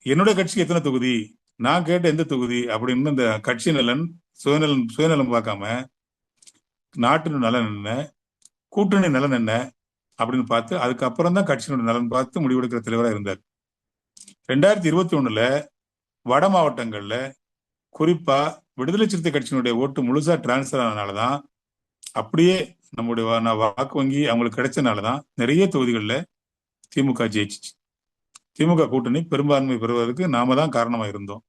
என்னுடைய கட்சிக்கு எத்தனை தொகுதி, நான் கேட்ட எந்த தொகுதி அப்படின்னு இந்த கட்சி நலன், சுயநலம் பார்க்காம நாட்டின் நலன் என்ன, கூட்டணி நலன் என்ன அப்படின்னு பார்த்து அதுக்கப்புறம் தான் கட்சியினுடைய நலன் பார்த்து முடிவெடுக்கிற தலைவராக இருந்தார். 2021 வட மாவட்டங்கள்ல குறிப்பா விடுதலை சிறுத்தை கட்சியினுடைய ஓட்டு முழுசா டிரான்ஸ்பர் ஆனதுனாலதான், அப்படியே நம்முடைய வாக்கு வங்கி அவங்களுக்கு கிடைச்சனாலதான் நிறைய தொகுதிகளில் திமுக ஜெயிச்சிச்சு. திமுக கூட்டணி பெரும்பான்மை பெறுவதற்கு நாம தான் காரணமா இருந்தோம்.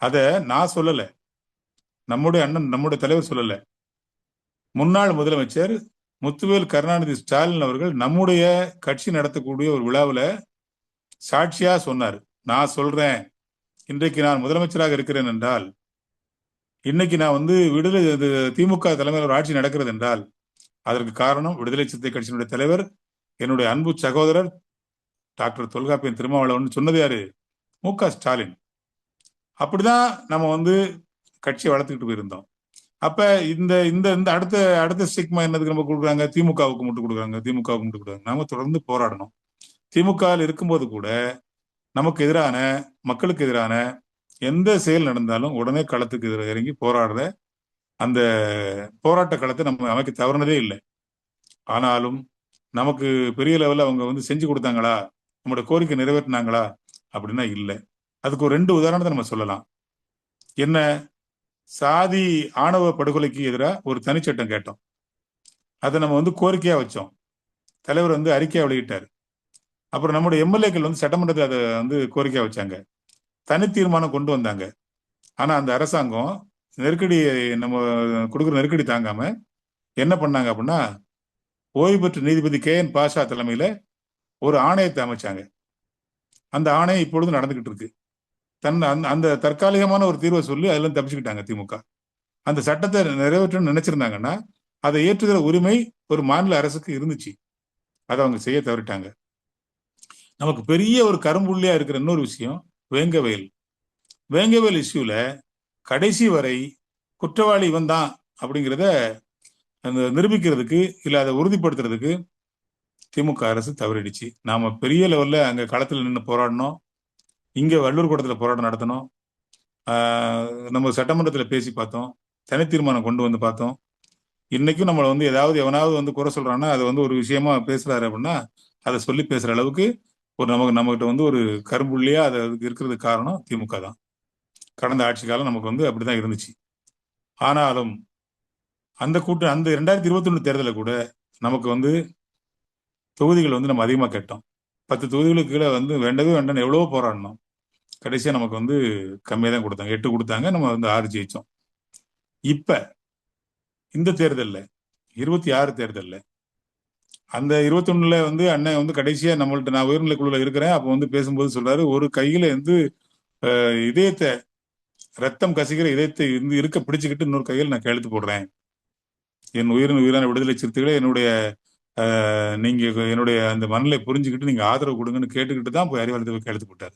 அத நான் சொல்லல, நம்முடைய அண்ணன், நம்முடைய தலைவர் சொல்லல. முன்னாள் முதலமைச்சர் முத்துவேல் கருணாநிதி ஸ்டாலின் அவர்கள் நம்முடைய கட்சி நடத்தக்கூடிய ஒரு விழாவில் சாட்சியா சொன்னார். நான் சொல்றேன், இன்றைக்கு நான் முதலமைச்சராக இருக்கிறேன் என்றால், இன்னைக்கு நான் வந்து திமுக தலைமையில் ஒரு ஆட்சி நடக்கிறது என்றால் அதற்கு காரணம் விடுதலை சிறுத்தை கட்சியினுடைய தலைவர், என்னுடைய அன்பு சகோதரர் டாக்டர் தொல்காப்பியன் திருமாவளவன் சொன்னது யாரு? மு.க. ஸ்டாலின். அப்படிதான் நம்ம வந்து கட்சியை வளர்த்துக்கிட்டு போயிருந்தோம். அப்ப இந்த இந்த இந்த அடுத்த அடுத்த ஸ்டிக்மா என்னதுக்கு நம்ம கொடுக்குறாங்க? திமுகவுக்கு மட்டும் கொடுக்குறாங்க, திமுகவுக்கு மட்டும் கொடுக்குறாங்க. நாம தொடர்ந்து போராடணும். திமுக இருக்கும்போது கூட நமக்கு எதிரான, மக்களுக்கு எதிரான எந்த செயல் நடந்தாலும் உடனே களத்துக்கு இறங்கி போராடுற அந்த போராட்ட களத்தை நம்ம அமைக்க தவறுனதே இல்லை. ஆனாலும் நமக்கு பெரிய லெவலில் அவங்க வந்து செஞ்சு கொடுத்தாங்களா, நம்மளோட கோரிக்கை நிறைவேற்றினாங்களா அப்படின்னா இல்லை. அதுக்கு ஒரு 2 உதாரணத்தை நம்ம சொல்லலாம். என்ன? சாதி ஆணவ படுகொலைக்கு எதிராக ஒரு தனிச்சட்டம் கேட்டோம். அதை நம்ம வந்து கோரிக்கையா வச்சோம். தலைவர் வந்து அறிக்கையா வெளியிட்டார். அப்புறம் நம்முடைய எம்எல்ஏக்கள் வந்து சட்டமன்றத்தில் அதை வந்து கோரிக்கையா வச்சாங்க. தனி தீர்மானம் கொண்டு வந்தாங்க. ஆனா அந்த அரசாங்கம் நெருக்கடி, நம்ம கொடுக்குற நெருக்கடி தாங்காம என்ன பண்ணாங்க அப்படின்னா, ஓய்வு பெற்ற நீதிபதி கே.என். பாஷா தலைமையில ஒரு ஆணையத்தை அமைச்சாங்க. அந்த ஆணையம் இப்பொழுது நடந்துகிட்டு இருக்கு. அந்த தற்காலிகமான ஒரு தீர்வை சொல்லி அதுல தப்பிச்சுக்கிட்டாங்க திமுக. அந்த சட்டத்தை நிறைவேற்றணும்னு நினைச்சிருந்தாங்கன்னா அதை ஏற்றுகிற உரிமை ஒரு மாநில அரசுக்கு இருந்துச்சு. அதை அவங்க செய்ய தவறிட்டாங்க. நமக்கு பெரிய ஒரு கரும்புள்ளியா இருக்கிற இன்னொரு விஷயம் வேங்கவேல். வேங்கவேல் இஷ்யூல கடைசி வரை குற்றவாளி இவன் தான் அப்படிங்கிறத அந்த நிரூபிக்கிறதுக்கு இல்ல அதை உறுதிப்படுத்துறதுக்கு திமுக அரசு தவறிடுச்சு. நாம பெரிய லெவல்ல அங்க களத்துல நின்று போராடணும். இங்க வள்ளூர் கூடத்துல போராட்டம் நடத்தணும். நம்ம சட்டமன்றத்துல பேசி பார்த்தோம், தனி தீர்மானம் கொண்டு வந்து பார்த்தோம். இன்னைக்கும் நம்மளை வந்து எவனாவது வந்து குறை சொல்றான்னா அது வந்து ஒரு விஷயமா பேசுறாரு அப்படின்னா அதை சொல்லி பேசுற அளவுக்கு ஒரு நம்மகிட்ட வந்து ஒரு கரும்புள்ளியா அது இருக்கிறதுக்கு காரணம் திமுக தான். கடந்த ஆட்சி காலம் நமக்கு வந்து அப்படிதான் இருந்துச்சு. ஆனாலும் அந்த 2021 தேர்தலில் கூட நமக்கு வந்து தொகுதிகள் வந்து நம்ம அதிகமா கேட்டோம். 10 தொகுதிகளுக்கு கீழே வந்து வேண்டவே வேண்டாம் எவ்வளவோ போராடணும். கடைசியா நமக்கு வந்து கம்மியா தான் கொடுத்தாங்க. 8 கொடுத்தாங்க, நம்ம வந்து 6 ஜெயிச்சோம். இப்ப இந்த தேர்தல்ல 26 தேர்தல்ல அந்த 21 வந்து அண்ணன் வந்து கடைசியா நம்மள்ட்ட, நான் உயர்நிலை குழுல இருக்கிறேன், அப்ப வந்து பேசும்போது சொல்றாரு, ஒரு கையில வந்து இதயத்தை, ரத்தம் கசிக்கிற இதயத்தை இருக்க பிடிச்சுக்கிட்டு இன்னொரு கையில் நான் கையெழுத்து போடுறேன். என் உயிரான விடுதலை சிறுத்தைகளை நீங்க என்னுடைய அந்த மனநிலை புரிஞ்சுக்கிட்டு நீங்க ஆதரவு கொடுங்கன்னு கேட்டுக்கிட்டு தான் போய் அறிவாலயத்தை கையெழுத்து போட்டாரு.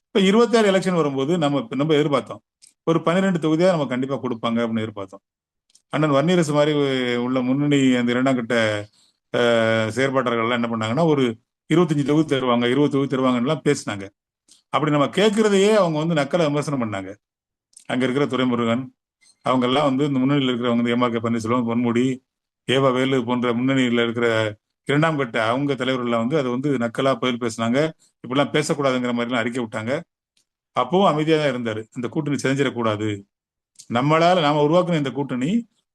இப்ப 26 எலெக்ஷன் வரும்போது நம்ம எதிர்பார்த்தோம் ஒரு 12 தொகுதியா நம்ம கண்டிப்பா கொடுப்பாங்க அப்படின்னு எதிர்பார்த்தோம். அண்ணன் வன்னியரசு மாதிரி உள்ள முன்னணி அந்த 2ஆம் கட்ட செயற்பாட்டாளர்கள் என்ன பண்ணாங்கன்னா ஒரு 25 தொகுதி தருவாங்க, 20 தொகுதி தருவாங்கன்னு எல்லாம் பேசினாங்க. அப்படி நம்ம கேட்கறதையே அவங்க வந்து நக்கலை விமர்சனம் பண்ணாங்க. அங்க இருக்கிற துரைமுருகன் அவங்க எல்லாம் வந்து இந்த முன்னணியில் இருக்கிறவங்க எம்.ஆர்.கே. பன்னீர்செல்வம், பொன்முடி, ஏவா வேலு போன்ற முன்னணியில் இருக்கிற 2ஆம் கட்ட அவங்க தலைவர்கள் வந்து அதை வந்து நக்கலா பதில் பேசினாங்க. இப்படிலாம் பேசக்கூடாதுங்கிற மாதிரி எல்லாம் அறிக்கை விட்டாங்க. அப்பவும் அமைதியா தான் இருந்தாரு. இந்த கூட்டணி செஞ்சிடக்கூடாது, நாம உருவாக்குன இந்த கூட்டணி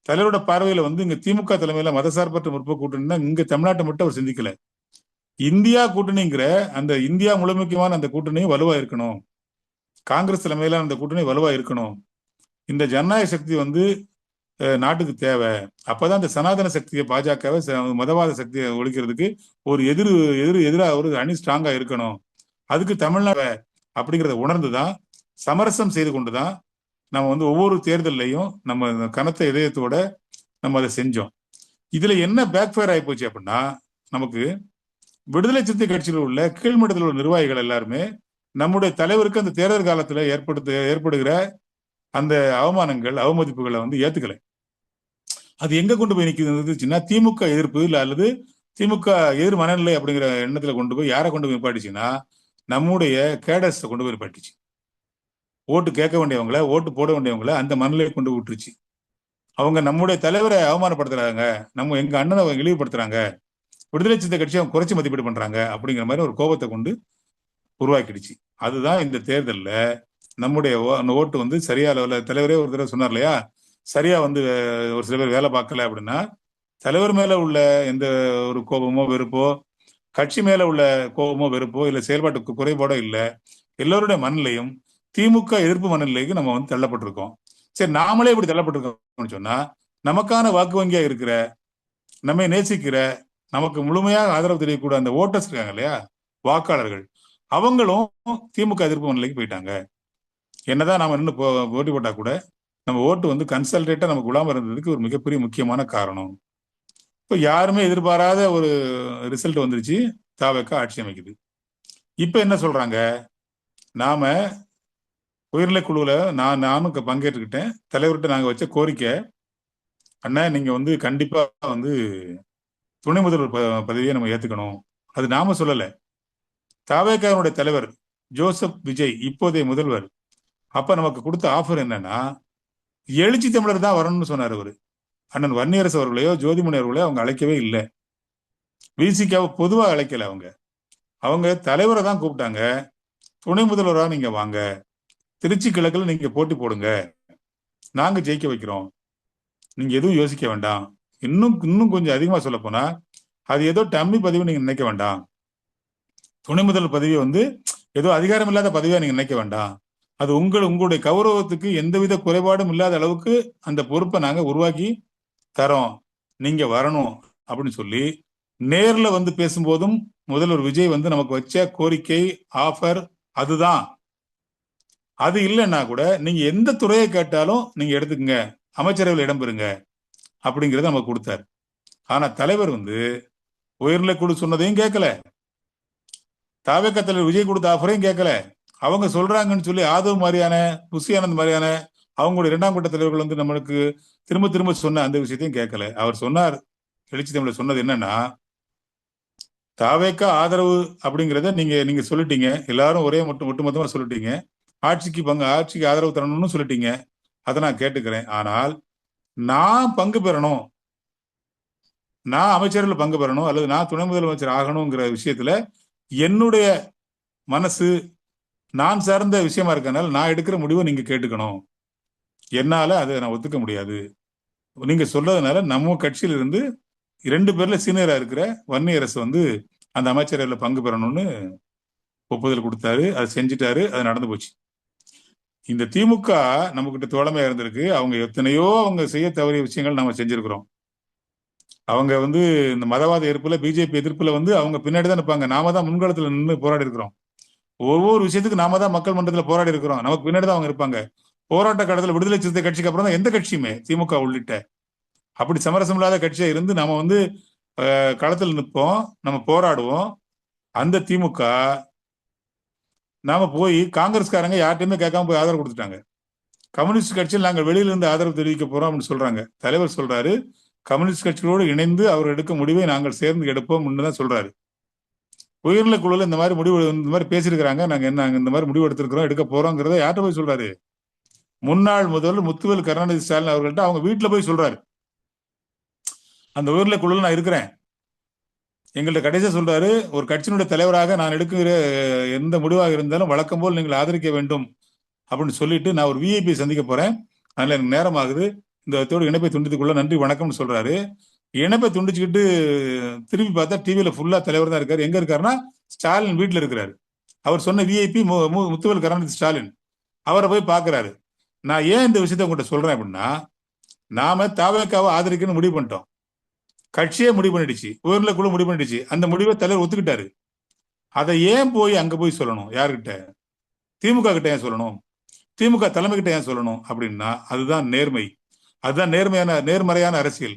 தலைவரோட பார்வையில வந்து இங்க திமுக தலைமையில மதசார்பற்ற முற்போக்கு கூட்டணின்னா இங்க தமிழ்நாட்டை மட்டும் அவர் சிந்திக்கல. இந்தியா கூட்டணிங்கிற அந்த இந்தியா முழுமைக்குமான அந்த கூட்டணி வலுவா இருக்கணும். காங்கிரஸ் தலைமையில அந்த கூட்டணி வலுவா இருக்கணும். இந்த ஜனநாயக சக்தி வந்து நாட்டுக்கு தேவை. அப்பதான் இந்த சனாதன சக்தியை, பாஜகவை, மதவாத சக்தியை ஒழிக்கிறதுக்கு ஒரு எதிராக ஒரு அணி ஸ்ட்ராங்கா இருக்கணும். அதுக்கு தமிழ்நாடு அப்படிங்கிறத உணர்ந்துதான், சமரசம் செய்து கொண்டுதான் நம்ம வந்து ஒவ்வொரு தேர்தலையும் நம்ம கனத்த இதயத்தோட நம்ம அதை செஞ்சோம். இதுல என்ன பேக் ஃபயர் ஆகி போச்சு அப்படின்னா, நமக்கு விடுதலை சிறுத்தை கட்சியில் உள்ள கீழ்மட்டத்தில் உள்ள நிர்வாகிகள் எல்லாருமே நம்முடைய தலைவருக்கு அந்த தேர்தல் காலத்துல ஏற்படுகிற அந்த அவமானங்கள், அவமதிப்புகளை வந்து ஏத்துக்கல. அது எங்க கொண்டு போய் நிக்குதுன்னா, திமுக எதிர்ப்பு இல்ல அல்லது திமுக எதிர் மனநிலை அப்படிங்கிற எண்ணத்துல கொண்டு போய் யாரை கொண்டு போய் நிப்பாட்டிச்சுன்னா, நம்முடைய கேடர்ஸை கொண்டு போய் நிப்பாட்டிச்சு. ஓட்டு கேட்க வேண்டியவங்கள, ஓட்டு போட வேண்டியவங்கள அந்த மனநிலையை கொண்டு விட்டுருச்சு. அவங்க நம்முடைய தலைவரை அவமானப்படுத்துறாங்க, நம்ம எங்க அண்ணனை அவங்க இழிவுபடுத்துறாங்க, விடுதலை சிறுத்தை கட்சி அவங்க குறைச்சி மதிப்பீடு பண்றாங்க அப்படிங்கிற மாதிரி ஒரு கோபத்தை கொண்டு உருவாக்கிடுச்சு. அதுதான் இந்த தேர்தல்ல நம்முடைய ஓட்டு வந்து சரியா லெவலில் தலைவரே ஒரு தடவை சொன்னார் இல்லையா, சரியா வந்து ஒரு சில பேர் வேலை பார்க்கல அப்படின்னா, தலைவர் மேல உள்ள எந்த ஒரு கோபமோ வெறுப்போ, கட்சி மேல உள்ள கோபமோ வெறுப்போ இல்ல செயல்பாட்டுக்கு குறைபாடோ இல்ல, எல்லோருடைய மனநிலையும் திமுக எதிர்ப்பு மனநிலைக்கு நம்ம வந்து தள்ளப்பட்டிருக்கோம். சரி, நாமளே இப்படி தள்ளப்பட்டிருக்கோம்னு சொன்னா, நமக்கான வாக்கு வங்கியா இருக்கிற, நம்மை நேசிக்கிற, நமக்கு முழுமையாக ஆதரவு தெரியக்கூடிய அந்த ஓட்டர்ஸ் இருக்காங்க இல்லையா, வாக்காளர்கள், அவங்களும் திமுக எதிர்ப்பு மனநிலைக்கு போயிட்டாங்க. என்னதான் நாம நின்று போட்டி போட்டா கூட நம்ம ஓட்டு வந்து கன்சல்டேட்டா நமக்கு விழாம இருந்ததுக்கு ஒரு மிகப்பெரிய முக்கியமான காரணம். இப்ப யாருமே எதிர்பாராத ஒரு ரிசல்ட் வந்துருச்சு, தாவேக்கா ஆட்சி அமைக்குது. இப்ப என்ன சொல்றாங்க, நாம உயர்நிலை குழுவுல நானும் பங்கேற்றுக்கிட்டேன். தலைவர்கிட்ட நாங்க வச்ச கோரிக்கை, அண்ணா நீங்க வந்து கண்டிப்பா வந்து துணை முதல்வர் பதவியை நம்ம ஏத்துக்கணும். அது நாம சொல்லல, தாவேக்காவுடைய தலைவர் ஜோசப் விஜய் இப்போதைய முதல்வர் அப்ப நமக்கு கொடுத்த ஆஃபர் என்னன்னா, எழுச்சி தமிழர் தான் வரணும்னு சொன்னார் அவரு. அண்ணன் வன்னியரசு அவர்களையோ ஜோதிமணி அவர்களையோ அவங்க அழைக்கவே இல்லை. விசிகாவை பொதுவா அழைக்கல. அவங்க தலைவரை தான் கூப்பிட்டாங்க. துணை முதல்வரா நீங்க வாங்க, திருச்சி கிழக்குல நீங்க போட்டி போடுங்க, நாங்க ஜெயிக்க வைக்கிறோம், நீங்க எதுவும் யோசிக்க வேண்டாம். இன்னும் கொஞ்சம் அதிகமா சொல்ல போனா, அது ஏதோ டம்மி பதவி நீங்க நினைக்க வேண்டாம். துணை முதல்வர் பதவியை வந்து ஏதோ அதிகாரம் இல்லாத பதவியா நீங்க நினைக்க வேண்டாம். அது உங்களுடைய கௌரவத்துக்கு எந்தவித குறைபாடும் இல்லாத அளவுக்கு அந்த பொறுப்பை நாங்க உருவாக்கி தரோம், நீங்க வரணும் அப்படின்னு சொல்லி நேர்ல வந்து பேசும்போதும் முதல்வர் விஜய் வந்து நமக்கு வச்ச கோரிக்கை ஆஃபர் அதுதான். அது இல்லைன்னா கூட நீங்க எந்த துறையை கேட்டாலும் நீங்க எடுத்துக்கங்க, அமைச்சரவையில் இடம்பெறுங்க அப்படிங்கறத நமக்கு கொடுத்தாரு. ஆனா தலைவர் வந்து உயர்நிலை குழு சொன்னதையும் கேட்கல, தாவேக்கா தலைவர் விஜய் கொடுத்த ஆஃபரையும் கேட்கல. அவங்க சொல்றாங்கன்னு சொல்லி ஆதவ் மாதிரியான, புஷி ஆனந்த் மாதிரியான அவங்களுடைய இரண்டாம் கட்ட தலைவர்கள் வந்து நம்மளுக்கு திரும்ப திரும்ப சொன்ன அந்த விஷயத்தையும் கேட்கல. அவர் சொன்னார், எழுச்சி தமிழர் சொன்னது என்னன்னா, தாவேக்கா ஆதரவு அப்படிங்கிறத நீங்க சொல்லிட்டீங்க, எல்லாரும் ஒரே ஒட்டுமொத்தமா சொல்லிட்டீங்க, ஆட்சிக்கு ஆதரவு தரணும்னு சொல்லிட்டீங்க, அதை நான் கேட்டுக்கிறேன். ஆனால் நான் பங்கு பெறணும், நான் அமைச்சர்கள் பங்கு பெறணும் அல்லது நான் துணை முதலமைச்சர் ஆகணுங்கிற விஷயத்துல என்னுடைய மனசு நான் சார்ந்த விஷயமா இருக்கனால நான் எடுக்கிற முடிவை நீங்க கேட்டுக்கணும், என்னால அதை நான் ஒத்துக்க முடியாது. நீங்க சொல்றதுனால நம்ம கட்சியில இருந்து 2 பேர்ல சீனியரா இருக்கிற வன்னியரசு வந்து அந்த அமைச்சரவையில பங்கு பெறணும்னு ஒப்புதல் கொடுத்தாரு. அதை செஞ்சுட்டாரு, அது நடந்து போச்சு. இந்த திமுக நம்ம கிட்ட தோழமையா இருந்திருக்கு. அவங்க எத்தனையோ அவங்க செய்ய தவறிய விஷயங்கள் நம்ம செஞ்சிருக்கிறோம். அவங்க வந்து இந்த மதவாத எதிர்ப்புல, பிஜேபி எதிர்ப்புல வந்து அவங்க பின்னாடி தான் நிற்பாங்க. நாம தான் முன்களத்துல நின்று போராடி இருக்கிறோம். ஒவ்வொரு விஷயத்துக்கு நாம தான் மக்கள் மன்றத்துல போராடி இருக்கிறோம். நமக்கு பின்னாடி தான் அவங்க இருப்பாங்க. போராட்ட காலத்துல விடுதலை சிறுத்தை கட்சிக்கு அப்புறம் தான் எந்த கட்சியுமே, திமுக உள்ளிட்ட, அப்படி சமரசம் இல்லாத கட்சியா இருந்து நாம வந்து களத்தில் நிற்போம், நம்ம போராடுவோம். அந்த திமுக நாம போய் காங்கிரஸ்காரங்க யார்ட்டையுமே கேட்காம போய் ஆதரவு கொடுத்துட்டாங்க. கம்யூனிஸ்ட் கட்சியில் நாங்கள் வெளியில இருந்து ஆதரவு தெரிவிக்க போறோம் அப்படின்னு சொல்றாங்க. தலைவர் சொல்றாரு, கம்யூனிஸ்ட் கட்சிகளோடு இணைந்து அவர் எடுக்கும் முடிவை நாங்கள் சேர்ந்து எடுப்போம் தான் சொல்றாரு. உயர்நிலை குழுல இந்த மாதிரி முடிவு இந்த மாதிரி பேசியிருக்கிறாங்க, நாங்க இந்த மாதிரி முடிவு எடுத்திருக்கிறோம், எடுக்க போறோங்கிறத யார்கிட்ட போய் சொல்றாரு? முன்னாள் முதல்வர் முத்துவேல் கருணாநிதி ஸ்டாலின் அவர்கள்ட்ட அவங்க வீட்டுல போய் சொல்றாரு, அந்த உயர்நிலை குழுல நான் இருக்கிறேன். எங்கள்கிட்ட கடைசியா சொல்றாரு, ஒரு கட்சியினுடைய தலைவராக நான் எடுக்கிற எந்த முடிவாக இருந்தாலும் வழக்கம் போல் நீங்கள் ஆதரிக்க வேண்டும் அப்படின்னு சொல்லிட்டு நான் ஒரு விஐபி சந்திக்க போறேன், அதனால எனக்கு நேரம் ஆகுது, இந்த இணைப்பை துண்டித்துக்குள்ள நன்றி வணக்கம்னு சொல்றாரு. இணைப்பை துண்டிச்சுக்கிட்டு திரும்பி பார்த்தா டிவியில ஃபுல்லா தலைவர் தான் இருக்காரு. எங்க இருக்காருன்னா ஸ்டாலின் வீட்டுல இருக்கிறாரு. அவர் சொன்ன விஐபி முத்துவேல் கருணாநிதி ஸ்டாலின், அவரை போய் பாக்குறாரு. நான் ஏன் இந்த விஷயத்த உங்கள்கிட்ட சொல்றேன் அப்படின்னா, நாம தாவேக்காவை ஆதரிக்கணும்னு முடிவு பண்ணிட்டோம், கட்சியே முடிவு பண்ணிடுச்சு, உயர்நிலை குழு முடிவு பண்ணிடுச்சு, அந்த முடிவை தலைவர் ஒத்துக்கிட்டாரு. அதை ஏன் போய் அங்க போய் சொல்லணும் யாருக்கிட்ட? திமுக கிட்ட ஏன் சொல்லணும், திமுக தலைமை கிட்ட ஏன் சொல்லணும் அப்படின்னா அதுதான் நேர்மை, அதுதான் நேர்மறையான அரசியல்,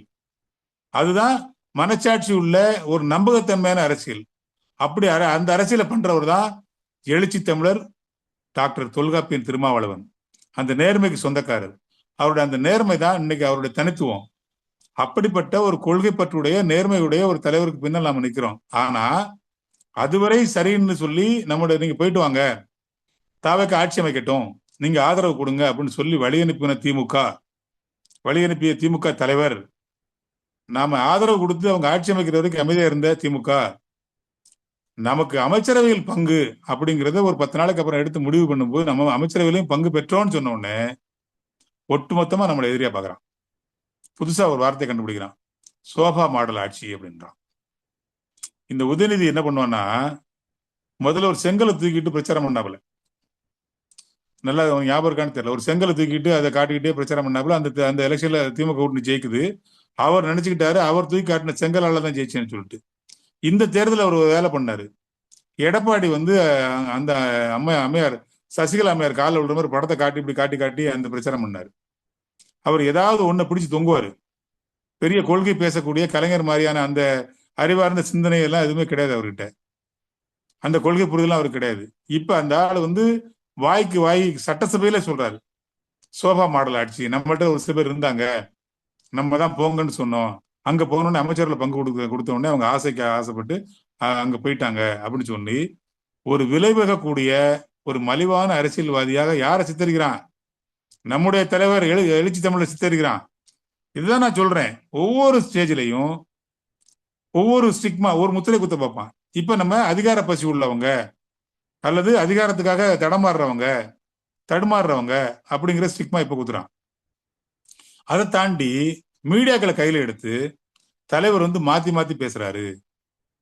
அதுதான் மனச்சாட்சி உள்ள ஒரு நம்பகத்தன்மையான அரசியல். அப்படி அந்த அரசியலை பண்றவர் தான் எழுச்சி தமிழர் டாக்டர் தொல்காப்பியன் திருமாவளவன். அந்த நேர்மைக்கு சொந்தக்காரர். அவருடைய அந்த நேர்மை தான் இன்னைக்கு அவருடைய தனித்துவம். அப்படிப்பட்ட ஒரு கொள்கை பற்றுடைய நேர்மையுடைய ஒரு தலைவருக்கு பின்னால் நாம நிக்கிறோம். ஆனா அதுவரை சரின்னு சொல்லி நம்முடைய நீங்க போயிட்டு வாங்க, தாவேக்கு ஆட்சி அமைக்கட்டும், நீங்க ஆதரவு கொடுங்க அப்படின்னு சொல்லி வழி அனுப்பின திமுக, வழி அனுப்பிய திமுக தலைவர், நாம ஆதரவு கொடுத்து அவங்க ஆட்சி அமைக்கிற வரைக்கும் அமைதியா இருந்த திமுக, நமக்கு அமைச்சரவையில் பங்கு அப்படிங்கிறத ஒரு 10 நாளைக்கு அப்புறம் எடுத்து முடிவு பண்ணும்போது நம்ம அமைச்சரவையிலையும் பங்கு பெற்றோம்னு சொன்ன உடனே ஒட்டுமொத்தமா நம்மளை எதிரியா பாக்குறான். புதுசா ஒரு வார்த்தை கண்டுபிடிக்கிறான், சோபா மாடல் ஆட்சி அப்படின்றான். இந்த உதயநிதி என்ன பண்ணுவான்னா, முதல்ல ஒரு செங்கலை தூக்கிட்டு பிரச்சாரம் பண்ணாப்புல, நல்லா ஞாபகம் இருக்கான்னு தெரியல, ஒரு செங்கலை தூக்கிட்டு அதை காட்டிக்கிட்டே பிரச்சாரம் பண்ணாப்புல. அந்த அந்த எலெக்ஷன்ல திமுக கூட்டணி ஜெயிக்குது. அவர் நினைச்சுக்கிட்டாரு அவர் தூக்கி காட்டின செங்கலால தான் ஜெயிச்சேன்னு சொல்லிட்டு. இந்த தேர்தலில் அவர் வேலை பண்ணாரு. எடப்பாடி வந்து அந்த அம்மையார் சசிகலா அம்மையார் காலில் விடுற மாதிரி படத்தை காட்டி இப்படி காட்டி காட்டி அந்த பிரச்சாரம் பண்ணாரு. அவர் ஏதாவது ஒன்றை பிடிச்சு தொங்குவாரு. பெரிய கொள்கை பேசக்கூடிய கலைஞர் மாதிரியான அந்த அறிவார்ந்த சிந்தனை எல்லாம் எதுவுமே கிடையாது அவர்கிட்ட. அந்த கொள்கை புரிதலாம் அவருக்கு கிடையாது. இப்ப அந்த ஆள் வந்து வாய்க்கு வாய் சட்டசபையில சொல்றாரு, சோபா மாடல் ஆட்சி, நம்மள்ட்ட ஒரு சில பேர் இருந்தாங்க, நம்ம தான் போங்கன்னு சொன்னோம், அங்க போகணும்னு அமைச்சர்ல பங்கு கொடுத்த உடனே அவங்க ஆசைக்கு ஆசைப்பட்டு அங்க போயிட்டாங்க அப்படின்னு சொல்லி ஒரு விளைவகக்கூடிய ஒரு மலிவான அரசியல்வாதியாக யாரை சித்தரிக்கிறான், நம்முடைய தலைவர் எழுச்சி தமிழை சித்தரிக்கிறான். இதுதான் நான் சொல்றேன். ஒவ்வொரு ஸ்டேஜ்லையும் ஒவ்வொரு ஸ்டிக்மா ஒரு முத்திரை குத்த பார்ப்பான். இப்ப நம்ம அதிகார பசி உள்ளவங்க அல்லது அதிகாரத்துக்காக தடுமாறுறவங்க அப்படிங்கிற ஸ்டிக்மா இப்ப குத்துறான். அதை தாண்டி மீடியாக்களை கையில எடுத்து தலைவர் வந்து மாத்தி மாத்தி பேசுறாரு.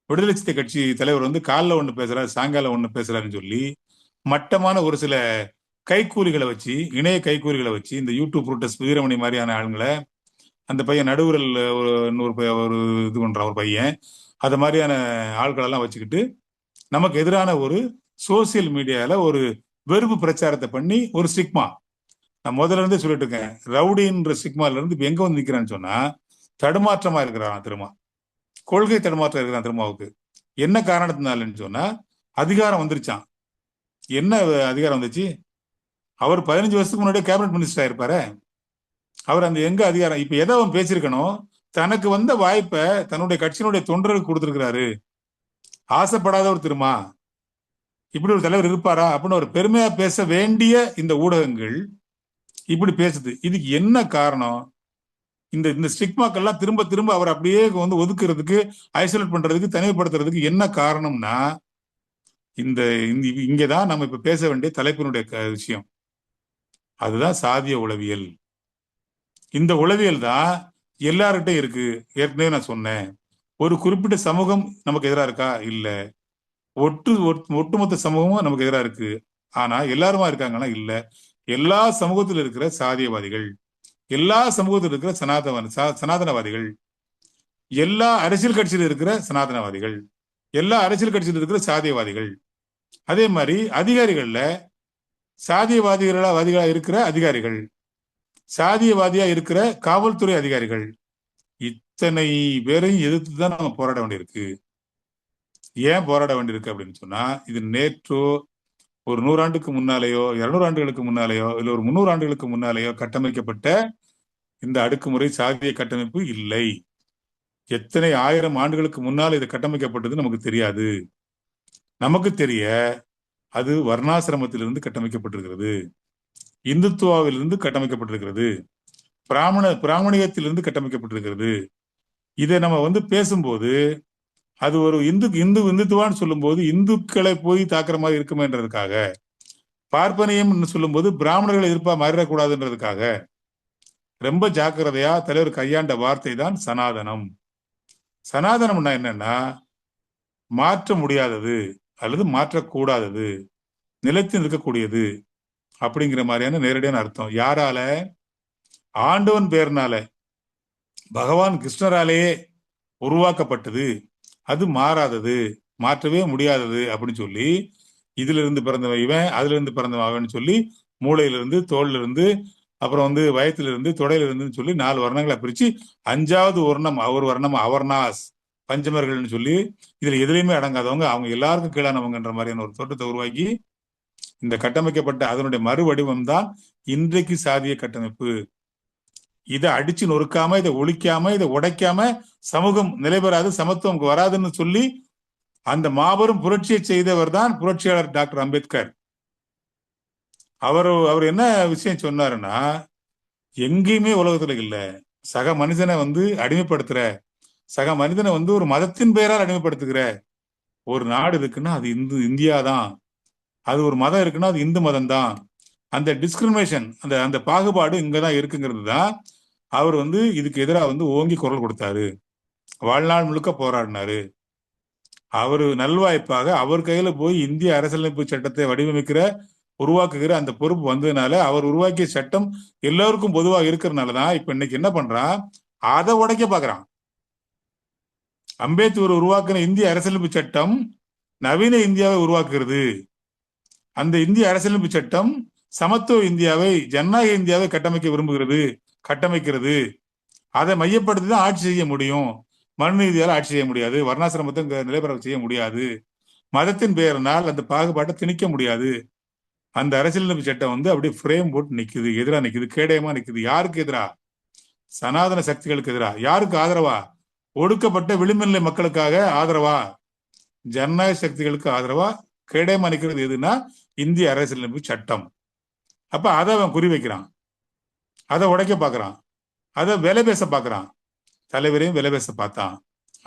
விடுதலை சிறுத்தை கட்சி தலைவர் வந்து காலைல ஒண்ணு பேசுறாரு, சாயங்காலம் ஒண்ணு பேசுறாருன்னு சொல்லி மட்டமான ஒரு சில கைக்கூலிகளை வச்சு, இணைய கைக்கூலிகளை வச்சு, இந்த யூடியூப் ரூட்டஸ் வீரமணி மாதிரியான ஆளுங்களை, அந்த பையன் நடுவுரல் ஒரு இது பண்றான் ஒரு பையன், அது மாதிரியான ஆட்கள் எல்லாம் வச்சுக்கிட்டு நமக்கு எதிரான ஒரு சோசியல் மீடியால ஒரு வெறுப்பு பிரச்சாரத்தை பண்ணி ஒரு ஸ்டிக்மா, நான் முதல்ல இருந்தே சொல்லிட்டு இருக்கேன், ரவுடின்ற ஸ்டிக்மால இருந்து இப்ப எங்க வந்து நிக்கிறான்னு சொன்னா தடுமாற்றமா இருக்கிறான் திரும்ப, கொள்கை தடுமாற்றம் இருக்கிறான் திருமாவுக்கு. என்ன காரணத்தினாலன்னு சொன்னா அதிகாரம் வந்துருச்சான். என்ன அதிகாரம் வந்துச்சு, அவர் 15 வருஷத்துக்கு முன்னாடியே கேபினட் மினிஸ்டர் ஆயிருப்பாரு. அவர் அந்த எங்க அதிகாரம், இப்ப எதை அவன் பேசியிருக்கணும், தனக்கு வந்த வாய்ப்பை தன்னுடைய கட்சியினுடைய தொண்டர்களுக்கு கொடுத்திருக்கிறாரு. ஆசைப்படாதவர் திருமா இப்படி ஒரு தலைவர் இருப்பாரா அப்படின்னு ஒரு பெருமையா பேச வேண்டிய இந்த ஊடகங்கள் இப்படி பேசுது. இதுக்கு என்ன காரணம், இந்த இந்த ஸ்டிக்மாக்கெல்லாம் திரும்ப திரும்ப அவர் அப்படியே வந்து ஒதுக்குறதுக்கு, ஐசோலேட் பண்றதுக்கு, தனிமைப்படுத்துறதுக்கு என்ன காரணம்னா இந்த இங்கதான் நம்ம இப்ப பேச வேண்டிய தலைப்பினுடைய விஷயம். அதுதான் சாதிய உளவியல். இந்த உளவியல் தான் எல்லார்கிட்டையும் இருக்கு. ஏற்கனவே நான் சொன்னேன், ஒரு குறிப்பிட்ட சமூகம் நமக்கு எதிராக இருக்கா, இல்ல, ஒட்டுமொத்த சமூகமும் நமக்கு எதிராக இருக்கு. ஆனா எல்லாருமா இருக்காங்கன்னா இல்ல. எல்லா சமூகத்தில் இருக்கிற சாதியவாதிகள், எல்லா சமூகத்தில் இருக்கிற சனாதனவாதிகள், எல்லா அரசியல் கட்சியில் இருக்கிற சனாதனவாதிகள், எல்லா அரசியல் கட்சியில் இருக்கிற சாதியவாதிகள், அதே மாதிரி அதிகாரிகள்ல சாதியவாதிகளா இருக்கிற அதிகாரிகள், சாதியவாதியா இருக்கிற காவல்துறை அதிகாரிகள், இத்தனை பேரையும் எதிர்த்து தான் நம்ம போராட வேண்டியிருக்கு. ஏன் போராட வேண்டியிருக்கு அப்படின்னு சொன்னா, இது நேற்றோ ஒரு 100 ஆண்டுக்கு முன்னாலேயோ 200 ஆண்டுகளுக்கு முன்னாலேயோ இல்ல ஒரு 300 ஆண்டுகளுக்கு முன்னாலேயோ கட்டமைக்கப்பட்ட இந்த அடுக்குமுறை சாதிய கட்டமைப்பு இல்லை. எத்தனை 1000 ஆண்டுகளுக்கு முன்னால் இது கட்டமைக்கப்பட்டது நமக்கு தெரியாது. நமக்கு தெரிய அது வர்ணாசிரமத்திலிருந்து கட்டமைக்கப்பட்டிருக்கிறது, இந்துத்துவாவிலிருந்து கட்டமைக்கப்பட்டிருக்கிறது, பிராமணியத்திலிருந்து கட்டமைக்கப்பட்டிருக்கிறது. இதை நம்ம வந்து பேசும்போது அது ஒரு இந்துத்துவான்னு சொல்லும் போது இந்துக்களை போய் தாக்குற மாதிரி இருக்குமேன்றதுக்காக, பார்ப்பனியம் சொல்லும் போது பிராமணர்களை எதிர்ப்பா மாறிடக்கூடாதுன்றதுக்காக ரொம்ப ஜாக்கிரதையா தலைவர் கையாண்ட வார்த்தை தான் சனாதனம். சனாதனம்னா என்னன்னா மாற்ற முடியாதது அல்லது மாற்றக்கூடாதது, நிலைத்து நிற்கக்கூடியது அப்படிங்கிற மாதிரியான நேரடியான அர்த்தம். யாரால, ஆண்டவன் பேர்னால, பகவான் கிருஷ்ணராலேயே உருவாக்கப்பட்டது, அது மாறாதது, மாற்றவே முடியாதது அப்படின்னு சொல்லி இதுல இருந்து பிறந்தவன் இவன், அதுல இருந்து பிறந்தவன் அவன் சொல்லி மூளையில இருந்து, தோல்ல இருந்து, அப்புறம் வந்து வயத்துல இருந்து, தொடையில இருந்துன்னு சொல்லி 4 வர்ணங்களை பிரிச்சு 5வது வர்ணம் அவர் வர்ணம் அவர்ணாஸ் பஞ்சமர்கள்னு சொல்லி இதுல எதுலையுமே அடங்காதவங்க, அவங்க எல்லாருக்கும் கீழானவங்கன்ற மாதிரியான ஒரு தோற்றத்தை உருவாக்கி இந்த கட்டமைக்கப்பட்ட அதனுடைய மறு வடிவம் தான் இன்றைக்கு சாதிய கட்டமைப்பு. இதை அடிச்சு நொறுக்காம, இதை ஒழிக்காம, இதை உடைக்காம சமூகம் நிலைபெறாது, சமத்துவம் வராதுன்னு சொல்லி அந்த மாபெரும் புரட்சியை செய்தவர் தான் புரட்சியாளர் டாக்டர் அம்பேத்கர். அவர் என்ன விஷயம் சொன்னாருன்னா, எங்கேயுமே உலகத்துல இல்ல, சக மனிதனை வந்து அடிமைப்படுத்துற, சக மனிதனை வந்து ஒரு மதத்தின் பெயரால் அடிமைப்படுத்துகிற ஒரு நாடு இருக்குன்னா அது இந்தியா தான். அது ஒரு மதம் இருக்குன்னா அது இந்து மதம் தான். அந்த டிஸ்கிரிமினேஷன், அந்த அந்த பாகுபாடு இங்கதான் இருக்குங்கிறது தான் அவர் வந்து இதுக்கு எதிராக வந்து ஓங்கி குரல் கொடுத்தாரு. வாழ்நாள் முழுக்க போராடினாரு. அவரு நல்வாய்ப்பாக அவர் கையில போய் இந்திய அரசியலமைப்பு சட்டத்தை வடிவமைக்கிற, உருவாக்குகிற அந்த பொறுப்பு வந்ததுனால, அவர் உருவாக்கிய சட்டம் எல்லோருக்கும் பொதுவாக இருக்கிறதுனாலதான் இப்ப இன்னைக்கு என்ன பண்றான், அதை உடைக்க பாக்குறான். அம்பேத்கர் உருவாக்கின இந்திய அரசியலமைப்பு சட்டம் நவீன இந்தியாவை உருவாக்குகிறது. அந்த இந்திய அரசியலமைப்பு சட்டம் சமத்துவ இந்தியாவை, ஜனநாயக இந்தியாவை கட்டமைக்கிறது. அதை மையப்படுத்தி தான் ஆட்சி செய்ய முடியும். மனு நீதியால் ஆட்சி செய்ய முடியாது, வர்ணாசிரமத்தை நிலைபெற செய்ய முடியாது, மதத்தின் பெயரினால் அந்த பாகுபாட்டை திணிக்க முடியாது. அந்த அரசியலமைப்பு சட்டம் வந்து அப்படியே ஃப்ரேம் போட்டு நிக்குது, எதிராக நிக்குது, கேடயமா நிக்குது. யாருக்கு எதிரா? சனாதன சக்திகளுக்கு எதிரா. யாருக்கு ஆதரவா? ஒடுக்கப்பட்ட விளிம்புநிலை மக்களுக்காக ஆதரவா? ஜனநாயக சக்திகளுக்கு ஆதரவா கேடயமா நிக்கிறது எதுனா இந்திய அரசியலமைப்பு சட்டம். அப்ப அதை அவன் குறி வைக்கிறான், அதை உடைக்க பாக்குறான், அதை விலை பேச பாக்குறான். தலைவரையும் விலை பேச பார்த்தான்.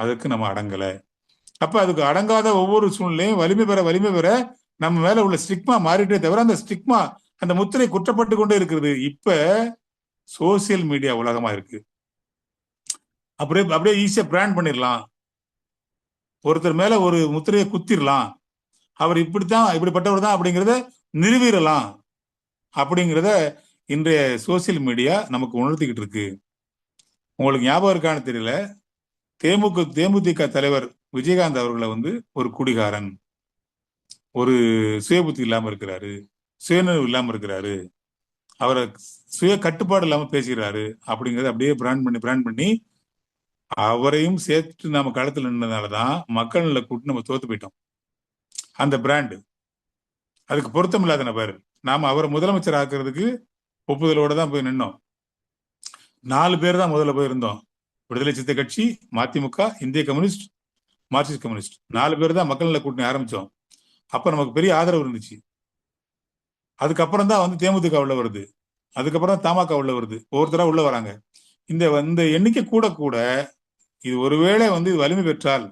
அதுக்கு நம்ம அடங்கல. அப்ப அதுக்கு அடங்காத ஒவ்வொரு சூழ்நிலையும் வலிமை பெற நம்ம மேல உள்ள ஸ்டிக்மா மாறிட்டே தவிர அந்த ஸ்டிக்மா, அந்த முத்திரை குற்றப்பட்டு கொண்டே இருக்கிறது. இப்ப சோசியல் மீடியா உலகமா இருக்கு. அப்படியே ஈஸியா பிராண்ட் பண்ணிடலாம், ஒருத்தர் மேல ஒரு முத்திரையை குத்திரலாம், அவர் இப்படிப்பட்டவர் தான் அப்படிங்கிறத நிறுவிடலாம் அப்படிங்கிறத இன்றைய சோசியல் மீடியா நமக்கு உணர்த்திக்கிட்டு இருக்கு. உங்களுக்கு ஞாபகம் இருக்கான்னு தெரியல, தேமுதிக தலைவர் விஜயகாந்த் அவர்களை வந்து ஒரு குடிகாரன், ஒரு சுயபுத்தி இல்லாம இருக்கிறாரு, சுயநினைவு இல்லாம இருக்கிறாரு, அவரை சுய கட்டுப்பாடு இல்லாம பேசுகிறாரு அப்படிங்கறத அப்படியே பிராண்ட் பண்ணி அவரையும் சேர்த்து நாம களத்தில் நின்றதுனாலதான் மக்கள் கூட்டு நம்ம தோத்து போயிட்டோம். அந்த பிராண்டு அதுக்கு பொருத்தம் இல்லாத நபர். நாம அவரை முதலமைச்சர் ஆக்குறதுக்கு ஒப்புதலோட தான் போய் நின்னோம். 4 பேர் தான் முதல்ல போயிருந்தோம். விடுதலை சிறுத்தை கட்சி, மதிமுக, இந்திய கம்யூனிஸ்ட், மார்க்சிஸ்ட் கம்யூனிஸ்ட், 4 பேர் தான் மக்கள் நல கூட்டணி ஆரம்பிச்சோம். அப்ப நமக்கு பெரிய ஆதரவு இருந்துச்சு. அதுக்கப்புறம் தான் வந்து தேமுதிக உள்ள வருது, அதுக்கப்புறம் தமாக உள்ள வருது, ஒவ்வொருத்தரா உள்ள வராங்க. இந்த எண்ணிக்கை கூட கூட இது ஒருவேளை வந்து இது வலிமை பெற்றால்,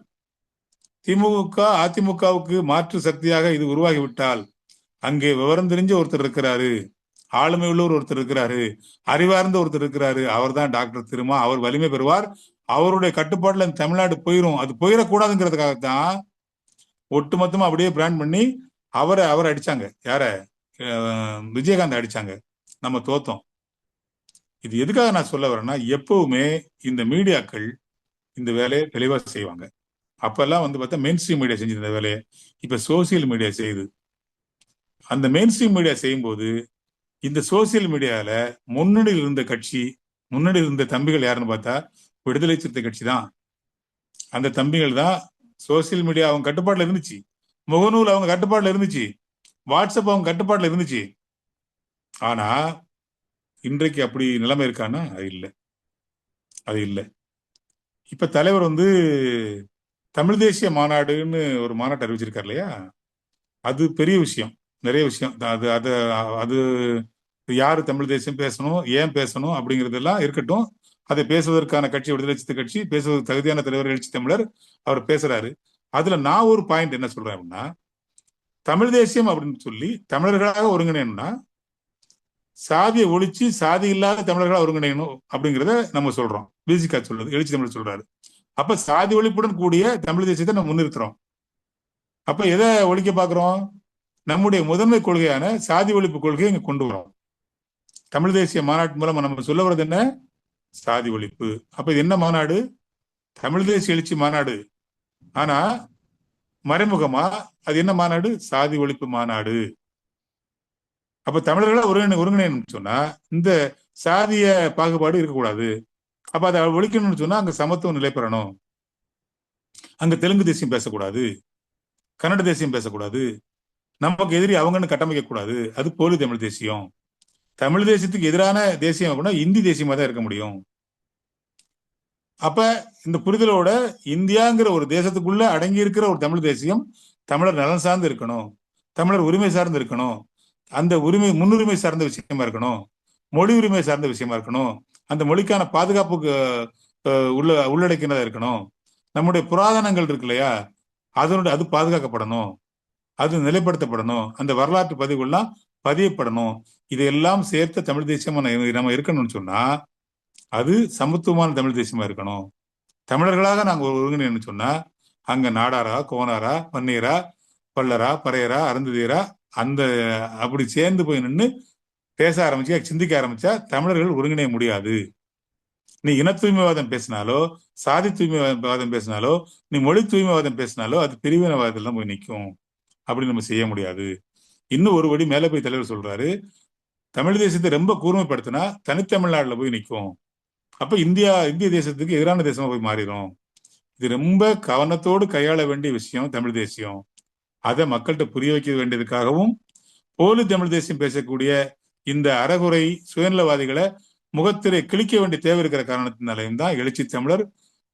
திமுக அதிமுகவுக்கு மாற்று சக்தியாக இது உருவாகிவிட்டால், அங்கே விவரம் தெரிஞ்ச ஒருத்தர் இருக்கிறாரு, ஆளுமை உள்ளவர் ஒருத்தர் இருக்கிறாரு, அறிவார்ந்த ஒருத்தர் இருக்கிறாரு, அவர் தான் டாக்டர் திருமா. அவர் வலிமை பெறுவார். அவருடைய கட்டுப்பாட்டுல தமிழ்நாடு போயிரும். அது போயிடக்கூடாதுங்கிறதுக்காகத்தான் ஒட்டுமொத்தமா அப்படியே பிராண்ட் பண்ணி அவரை அடிச்சாங்க. யார? விஜயகாந்த் அடிச்சாங்க. நம்ம தோத்தோம். இது எதுக்காக நான் சொல்ல வரேன்னா, எப்பவுமே இந்த மீடியாக்கள் இந்த வேலையை தெளிவா செய்வாங்க. அப்பெல்லாம் வந்து பார்த்தா மெயின் ஸ்ட்ரீம் மீடியா செஞ்சிருந்த வேலையை இப்ப சோசியல் மீடியா செய்யுது. அந்த மெயின் ஸ்ட்ரீம் மீடியா செய்யும் போது இந்த சோசியல் மீடியால முன்னணியில் இருந்த தம்பிகள் யாருன்னு பார்த்தா விடுதலை சிறுத்தை கட்சி தான். அந்த தம்பிகள் தான் சோசியல் மீடியா அவங்க கட்டுப்பாட்டுல இருந்துச்சு, முகநூல் அவங்க கட்டுப்பாட்டுல இருந்துச்சு, வாட்ஸ்அப் அவங்க கட்டுப்பாட்டுல இருந்துச்சு. ஆனா இன்றைக்கு அப்படி நிலைமை இருக்கான்னா அது இல்லை. இப்ப தலைவர் வந்து தமிழ் தேசிய மாநாடுன்னு ஒரு மாநாட்டை அறிவிச்சிருக்காரு இல்லையா? அது பெரிய விஷயம், நிறைய விஷயம். அது அது அது யாரு தமிழ் தேசியம் பேசணும், ஏன் பேசணும் அப்படிங்கிறதெல்லாம் இருக்கட்டும். அதை பேசுவதற்கான கட்சி விடுதலை சிறுத்தை கட்சி, பேசுவதற்கு தகுதியான தலைவர் எழுச்சி தமிழர், அவர் பேசுறாரு. அதுல நான் ஒரு பாயிண்ட் என்ன சொல்றேன் அப்படின்னா, தமிழ் தேசியம் அப்படின்னு சொல்லி தமிழர்களாக ஒருங்கிணையணும்னா சாதியை ஒழிச்சு சாதி இல்லாத தமிழர்களாக ஒருங்கிணையணும் அப்படிங்கிறத நம்ம சொல்றோம். பிசிகா சொல்றது, எழுச்சி தமிழர் சொல்றாரு. அப்ப சாதி ஒழிப்புடன் கூடிய தமிழ் தேசியத்தை நம்ம முன்னிறுத்துறோம். அப்ப எதை ஒழிக்க பாக்குறோம்? நம்முடைய முதன்மை கொள்கையான சாதி ஒழிப்பு கொள்கையை இங்க கொண்டு வரோம். தமிழ் தேசிய மாநாட்டு மூலம் நம்ம சொல்ல வர்றது என்ன? சாதி ஒழிப்பு. அப்ப இது என்ன மாநாடு? தமிழ் தேசிய எழுச்சி மாநாடு. ஆனா மறைமுகமா அது என்ன மாநாடு? சாதி ஒழிப்பு மாநாடு. அப்ப தமிழர்களை ஒருங்கிணைன்னு சொன்னா இந்த சாதிய பாகுபாடு இருக்கக்கூடாது. அப்ப அதை ஒழிக்கணும்னு சொன்னா அங்க சமத்துவம் நிலை பெறணும். அங்க தெலுங்கு தேசியம் பேசக்கூடாது, கன்னட தேசியம் பேசக்கூடாது, நமக்கு எதிரி அவங்கன்னு கட்டமைக்க கூடாது. அது போலி தமிழ் தேசியம். தமிழ் தேசியத்துக்கு எதிரான தேசியம் அப்படின்னா இந்தி தேசியமா தான் இருக்க முடியும். அப்ப இந்த புரிதலோட இந்தியாங்கிற ஒரு தேசத்துக்குள்ள அடங்கி இருக்கிற ஒரு தமிழ் தேசியம் தமிழர் நலன் சார்ந்து இருக்கணும், தமிழர் உரிமை சார்ந்து இருக்கணும், அந்த உரிமை முன்னுரிமை சார்ந்த விஷயமா இருக்கணும், மொழி உரிமை சார்ந்த விஷயமா இருக்கணும், அந்த மொழிக்கான பாதுகாப்புக்கு உள்ளடக்கினதா இருக்கணும், நம்முடைய புராதனங்கள் இருக்கு இல்லையா அது பாதுகாக்கப்படணும், அது நிலைப்படுத்தப்படணும், அந்த வரலாற்று பதிவுகள்லாம் பதியப்படணும். இதையெல்லாம் சேர்த்த தமிழ் தேசியமா நம்ம இருக்கணும்னு சொன்னா அது சமத்துவமான தமிழ் தேசியமா இருக்கணும். தமிழர்களாக நாங்க ஒருங்கிணைன்னு சொன்னா அங்க நாடாரா, கோனாரா, பன்னீரா, பல்லரா, பறையரா, அருந்ததியரா அந்த அப்படி சேர்ந்து போய் நின்று பேச ஆரம்பிச்சா, சிந்திக்க ஆரம்பிச்சா தமிழர்கள் ஒருங்கிணைய முடியாது. நீ இன தூய்மைவாதம் பேசினாலோ, சாதி தூய்மைவாதம் பேசினாலோ, நீ மொழி தூய்மைவாதம் பேசினாலோ அது பிரிவினவாதத்தில் தான் போய் நிற்கும். அப்படி நம்ம செய்ய முடியாது. இன்னும் ஒரு படி மேல போய் தலைவர் சொல்றாரு, தமிழ் தேசத்தை ரொம்ப கூர்மைப்படுத்தினா தனித்தமிழ்நாடுல போய் நிற்கும். அப்ப இந்திய தேசத்துக்கு எதிரான தேசமா போய் மாறிடும். இது ரொம்ப கவனத்தோடு கையாள வேண்டிய விஷயம் தமிழ் தேசியம். அதை மக்கள்கிட்ட புரிய வைக்க வேண்டியதுக்காகவும் போலி தமிழ் தேசியம் பேசக்கூடிய இந்த அறகுறை சுயநலவாதிகளை முகத்திரை கிழிக்க வேண்டிய தேவை இருக்கிற காரணத்தினாலையும் தான் எழுச்சி தமிழர்,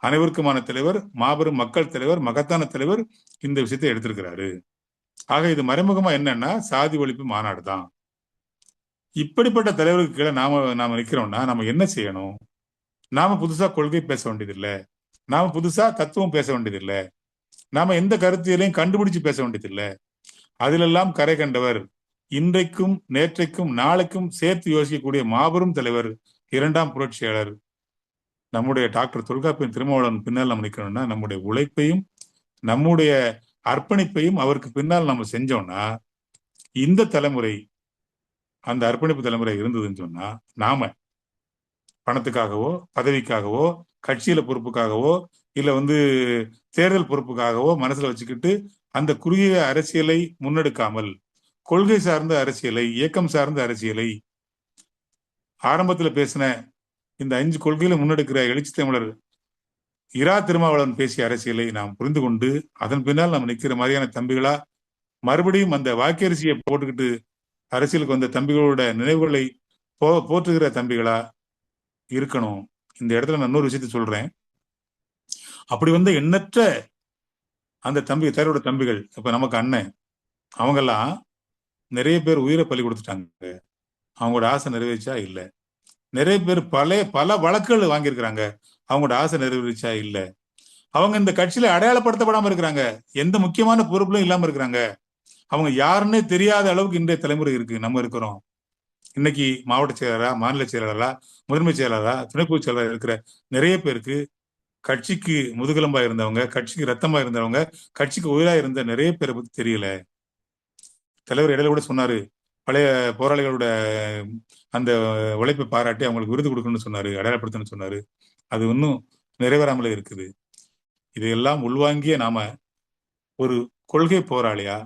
அனைவருக்குமான தலைவர், மாபெரும் மக்கள் தலைவர், மகத்தான தலைவர் இந்த விஷயத்தை எடுத்திருக்கிறாரு. ஆக இது மறைமுகமா என்னன்னா சாதி ஒழிப்பு மாநாடு தான். இப்படிப்பட்ட தலைவருக்கு கீழே நாம நிக்கிறோம்னா நம்ம என்ன செய்யணும்? நாம புதுசா கொள்கை பேச வேண்டியதில்லை, நாம புதுசா தத்துவம் பேச வேண்டியதில்லை, நாம எந்த கருத்தியலையும் கண்டுபிடிச்சு பேச வேண்டியதில்லை. அதிலெல்லாம் கரை கண்டவர், இன்றைக்கும் நேற்றைக்கும் நாளைக்கும் சேர்த்து யோசிக்கக்கூடிய மாபெரும் தலைவர், இரண்டாம் புரட்சியாளர் நம்முடைய டாக்டர் தொல்காப்பியன் திருமாவளவன் பின்னால் நம்ம நிற்கணும்னா நம்முடைய உழைப்பையும் நம்முடைய அர்ப்பணிப்பையும் அவருக்கு பின்னால் நம்ம செஞ்சோம்னா இந்த தலைமுறை அந்த அர்ப்பணிப்பு தலைமுறை இருந்ததுன்னு சொன்னா நாம பணத்துக்காகவோ பதவிக்காகவோ கட்சியில பொறுப்புக்காகவோ இல்ல தேர்தல் பொறுப்புக்காகவோ மனசுல வச்சுக்கிட்டு அந்த குறுகிய அரசியலை முன்னெடுக்காமல் கொள்கை சார்ந்த அரசியலை, இயக்கம் சார்ந்த அரசியலை, ஆரம்பத்துல பேசின இந்த 5 கொள்கையில முன்னெடுக்கிற எழுச்சி தமிழர் இரா திருமாவளவன் பேசிய அரசியலை நாம் புரிந்து கொண்டு அதன் பின்னால் நம்ம நிற்கிற மாதிரியான தம்பிகளா மறுபடியும் அந்த வாக்கரிசியை போட்டுக்கிட்டு அரசியலுக்கு வந்த தம்பிகளோட நினைவுகளை போற்றுகிற தம்பிகளா இருக்கணும். இந்த இடத்துல நான் இன்னொரு விஷயத்த சொல்றேன். அப்படி எண்ணற்ற அந்த தலைவரோட தம்பிகள், இப்ப நமக்கு அண்ணன், அவங்கெல்லாம் நிறைய பேர் உயிரை பலி கொடுத்துட்டாங்க. அவங்களோட ஆசை நிறைவேற்றா இல்லை. நிறைய பேர் பல வழக்குகள் வாங்கியிருக்கிறாங்க. அவங்களோட ஆசை நிறைவேற்றா இல்லை. அவங்க இந்த கட்சியில அடையாளப்படுத்தப்படாம இருக்கிறாங்க. எந்த முக்கியமான பொறுப்புலும் இல்லாம இருக்கிறாங்க. அவங்க யாருன்னே தெரியாத அளவுக்கு இன்றைய தலைமுறை இருக்கு. நம்ம இருக்கிறோம். இன்னைக்கு மாவட்ட செயலரா, மாநில செயலாளரா, முதன்மை செயலாளரா, துணைப்பொதுச் செயலாளர் இருக்கிற நிறைய பேருக்கு கட்சிக்கு முதுகெலும்பா இருந்தவங்க, கட்சிக்கு ரத்தமா இருந்தவங்க, கட்சிக்கு உயிரா இருந்த நிறைய பேரை பத்தி தெரியல. தலைவர் இடையில கூட சொன்னாரு, பழைய போராளிகளோட அந்த உழைப்பை பாராட்டி அவங்களுக்கு விருது கொடுக்கணும்னு சொன்னாரு, அடையாளப்படுத்தணும்னு சொன்னாரு. அது இன்னும் நிறைவேறாமலே இருக்குது. இதையெல்லாம் உள்வாங்கிய நாம ஒரு கொள்கை போராளியா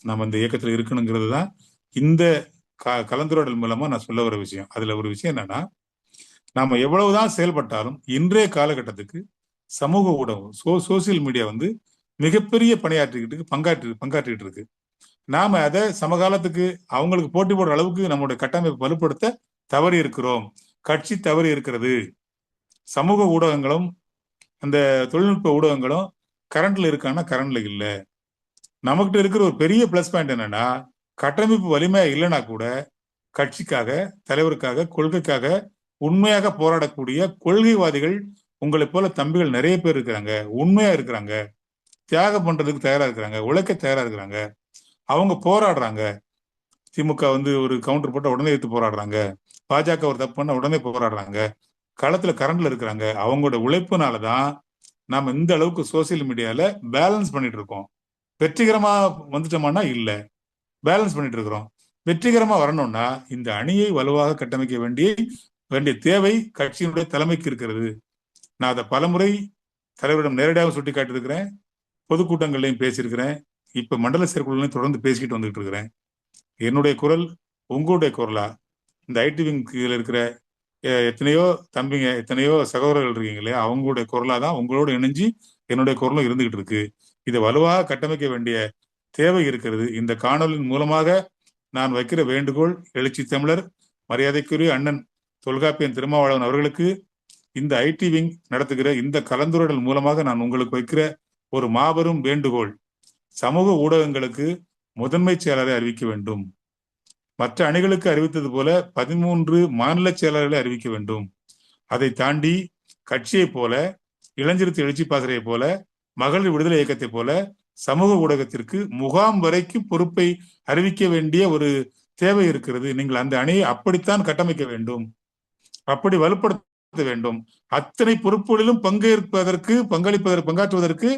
நாம இந்த இயக்கத்துல இருக்கணுங்கிறது தான் இந்த கலந்துரையாடல் மூலமா நான் சொல்ல வர விஷயம். அதுல ஒரு விஷயம் என்னன்னா, நாம எவ்வளவுதான் செயல்பட்டாலும் இன்றைய காலகட்டத்துக்கு சமூக ஊடகம் சோசியல் மீடியா மிகப்பெரிய பங்காற்றிக்கிட்டு இருக்கு. நாம அதை சமகாலத்துக்கு அவங்களுக்கு போட்டி போடுற அளவுக்கு நம்முடைய கட்டமைப்பு வலுப்படுத்த தவறி இருக்கிறோம். கட்சி தவறி இருக்கிறது. சமூக ஊடகங்களும் அந்த தொழில்நுட்ப ஊடகங்களும் கரண்ட்ல இருக்கான்னா கரண்ட்ல இல்லை. நமக்கிட்ட இருக்கிற ஒரு பெரிய பிளஸ் பாயிண்ட் என்னன்னா, கட்டமைப்பு வலிமையா இல்லைன்னா கூட கட்சிக்காக, தலைவருக்காக, கொள்கைக்காக உண்மையாக போராடக்கூடிய கொள்கைவாதிகள் உங்களை போல தம்பிகள் நிறைய பேர் இருக்கிறாங்க. உண்மையா இருக்கிறாங்க, தியாகம் பண்றதுக்கு தயாரா இருக்கிறாங்க, உழைக்க தயாரா இருக்கிறாங்க. அவங்க போராடுறாங்க. திமுக ஒரு கவுண்டர் போட்ட உடனே எடுத்து போராடுறாங்க. பாஜக ஒரு தப்பு பண்ண உடனே போராடுறாங்க. களத்துல கரண்ட்ல இருக்கிறாங்க. அவங்களோட உழைப்புனாலதான் நாம இந்த அளவுக்கு சோசியல் மீடியால பேலன்ஸ் பண்ணிட்டு இருக்கோம். வெற்றிகரமா வந்துட்டோமானா இல்ல, பேலன்ஸ் பண்ணிட்டு இருக்கிறோம். வெற்றிகரமா வரணும்னா இந்த அணியை வலுவாக கட்டமைக்க வேண்டிய தேவை கட்சியினுடைய தலைமைக்கு இருக்கிறது. நான் அதை பலமுறை தலைவரிடம் நேரடியாக சுட்டி காட்டியிருக்கிறேன். பொதுக்கூட்டங்கள்லையும் பேசியிருக்கிறேன். இப்ப மண்டல செயற்குழுலையும் தொடர்ந்து பேசிக்கிட்டு வந்துகிட்டு இருக்கிறேன். என்னுடைய குரல் உங்களுடைய குரலா? இந்த ஐடி விங் கீழ இருக்கிற எத்தனையோ தம்பிங்க, எத்தனையோ சகோதரர்கள் இருக்கீங்க இல்லையா, அவங்களுடைய குரலா தான் உங்களோட இணைஞ்சு என்னுடைய குரலும் இருந்துகிட்டு இருக்கு. இதை வலுவாக கட்டமைக்க வேண்டிய தேவை இருக்கிறது. இந்த காணொலியின் மூலமாக நான் வைக்கிற வேண்டுகோள், எழுச்சி தமிழர் மரியாதைக்குரிய அண்ணன் தொல்காப்பியன் திருமாவளவன் அவர்களுக்கு இந்த ஐடி விங் நடத்துகிற இந்த கலந்துரையாடல் மூலமாக நான் உங்களுக்கு வைக்கிற ஒரு மாபெரும் வேண்டுகோள், சமூக ஊடகங்களுக்கு முதன்மை செயலரை அறிவிக்க வேண்டும். மற்ற அணிகளுக்கு அறிவித்தது போல 13 மாநில செயலர்களை அறிவிக்க வேண்டும். அதை தாண்டி கட்சியை போல, இளைஞருக்கு எழுச்சி பாசறையை போல, மகளிர் விடுதலை இயக்கத்தை போல சமூக ஊடகத்திற்கு முகாம் வரைக்கும் பொறுப்பை அறிவிக்க வேண்டிய ஒரு தேவை இருக்கிறது. நீங்கள் அந்த அணியை அப்படித்தான் கட்டமைக்க வேண்டும், அப்படி வலுப்படுத்த வேண்டும். அத்தனை பொறுப்புகளிலும் பங்காற்றுவதற்கு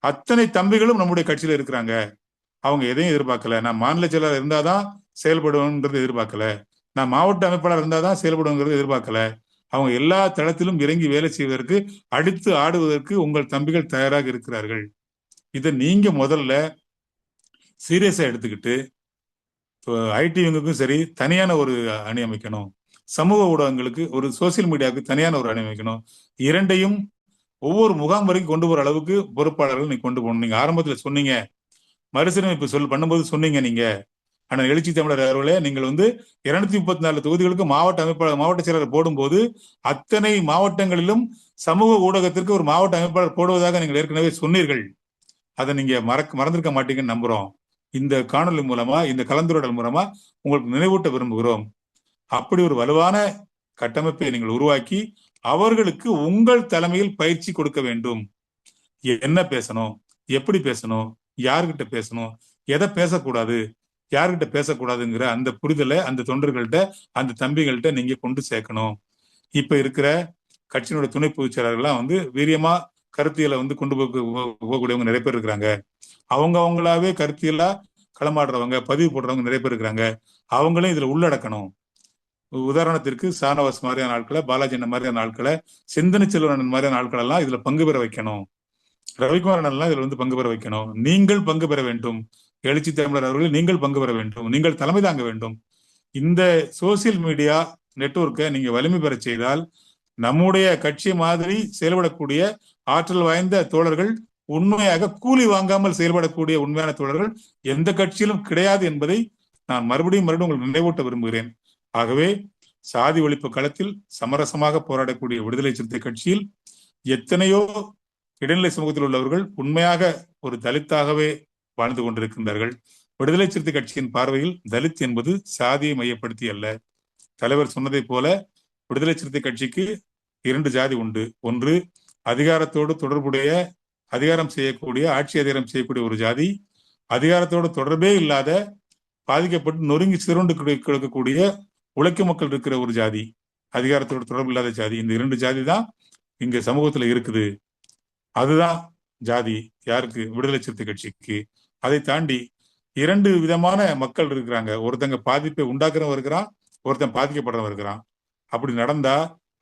அத்தனை தம்பிகளும் நம்முடைய கட்சியில இருக்கிறாங்க. அவங்க எதையும் எதிர்பார்க்கல. நான் மாநில செயலாளர் இருந்தாதான் செயல்படுவோங்கிறது எதிர்பார்க்கல, நான் மாவட்ட அமைப்பாளர் இருந்தாதான் செயல்படுவோங்கிறது எதிர்பார்க்கல. அவங்க எல்லா தளத்திலும் இறங்கி வேலை செய்வதற்கு, அடித்து ஆடுவதற்கு உங்கள் தம்பிகள் தயாராக இருக்கிறார்கள். இதை நீங்க முதல்ல சீரியஸா எடுத்துக்கிட்டு ஐடி விங்குக்கும் சரி தனியான ஒரு அணி அமைக்கணும், சமூக ஊடகங்களுக்கு ஒரு சோசியல் மீடியாவுக்கு தனியான ஒரு அணி அமைக்கணும். இரண்டையும் ஒவ்வொரு முகாம் வரைக்கும் கொண்டு போற அளவுக்கு பொறுப்பாளர்கள் நீங்க கொண்டு போகணும். நீங்க ஆரம்பத்துல சொன்னீங்க, மறுசீரமைப்பு பண்ணும்போது சொன்னீங்க நீங்க, ஆனா எழுச்சி தமிழர் அவர்களே, நீங்கள் 234 தொகுதிகளுக்கு மாவட்ட அமைப்பாளர், மாவட்ட செயலர் போடும்போது அத்தனை மாவட்டங்களிலும் சமூக ஊடகத்திற்கு ஒரு மாவட்ட அமைப்பாளர் போடுவதாக நீங்கள் ஏற்கனவே சொன்னீர்கள். அதை நீங்க மறந்திருக்க மாட்டீங்கன்னு நம்புறோம். இந்த காணொலி மூலமா, இந்த கலந்துரையாடல் மூலமா உங்களுக்கு நினைவூட்ட விரும்புகிறோம். அப்படி ஒரு வலுவான கட்டமைப்பை நீங்கள் உருவாக்கி அவர்களுக்கு உங்கள் தலைமையில் பயிற்சி கொடுக்க வேண்டும். என்ன பேசணும், எப்படி பேசணும், யார்கிட்ட பேசணும், எதை பேசக்கூடாது, யார்கிட்ட பேசக்கூடாதுங்கிற அந்த புரிதலை அந்த தொண்டர்கள்ட்ட, அந்த தம்பிகள்கிட்ட நீங்க கொண்டு சேர்க்கணும். இப்ப இருக்கிற கட்சியினுடைய துணை பொதுச் செயலாளர்கள்லாம் வீரியமா கருத்தியலை கொண்டு போகக்கூடியவங்க நிறைய பேர் இருக்கிறாங்க. அவங்களாவே கருத்தியலா களமாடுறவங்க, பதிவு போடுறவங்க நிறைய பேர் இருக்கிறாங்க. அவங்களையும் இதுல உள்ளடக்கணும். உதாரணத்திற்கு சானவாஸ் மாதிரியான ஆட்களை, பாலாஜி மாதிரியான ஆட்களை, சிந்தனை செல்வன் மாதிரியான ஆட்கள் எல்லாம் இதுல பங்கு பெற வைக்கணும். ரவிக்குமாரன் எல்லாம் இதுல பங்கு பெற வைக்கணும். நீங்கள் பங்கு பெற வேண்டும். எழுச்சி தமிழர் அவர்கள் நீங்கள் பங்கு பெற வேண்டும். நீங்கள் தலைமை தாங்க வேண்டும். இந்த சோசியல் மீடியா நெட்வொர்க்கை நீங்க வலிமை பெற செய்தால் நம்முடைய கட்சி மாதிரி செயல்படக்கூடிய ஆற்றல் வாய்ந்த தோழர்கள், உண்மையாக கூலி வாங்காமல் செயல்படக்கூடிய உண்மையான தோழர்கள் எந்த கட்சியிலும் கிடையாது என்பதை நான் மறுபடியும் உங்களுக்கு நினைவூட்ட விரும்புகிறேன். ஆகவே சாதி ஒழிப்பு களத்தில் சமரசமாக போராடக்கூடிய விடுதலை சிறுத்தை கட்சியில் எத்தனையோ இடைநிலை சமூகத்தில் உள்ளவர்கள் உண்மையாக ஒரு தலித்தாகவே வாழ்ந்து கொண்டிருக்கின்றார்கள். விடுதலை சிறுத்தை கட்சியின் பார்வையில் தலித் என்பது சாதியை மையப்படுத்தி அல்ல. தலைவர் சொன்னதை போல விடுதலை சிறுத்தை கட்சிக்கு 2 ஜாதி உண்டு. ஒன்று அதிகாரத்தோடு தொடர்புடைய, அதிகாரம் செய்யக்கூடிய, ஆட்சி அதிகாரம் செய்யக்கூடிய ஒரு ஜாதி. அதிகாரத்தோடு தொடர்பே இல்லாத, பாதிக்கப்பட்டு நொறுங்கி சிறுண்டு கிடக்கக்கூடிய உழைக்கும் மக்கள் இருக்கிற ஒரு ஜாதி, அதிகாரத்தோடு தொடர்பு இல்லாத ஜாதி. இந்த 2 ஜாதி தான் இங்க சமூகத்துல இருக்குது. அதுதான் ஜாதி யாருக்கு? விடுதலை சிறுத்தை கட்சிக்கு. அதை தாண்டி 2 விதமான மக்கள் இருக்கிறாங்க. ஒருத்தங்க பாதிப்பை உண்டாக்குறவன் இருக்கிறான், ஒருத்தன் பாதிக்கப்படுறவன் இருக்கிறான். அப்படி நடந்தா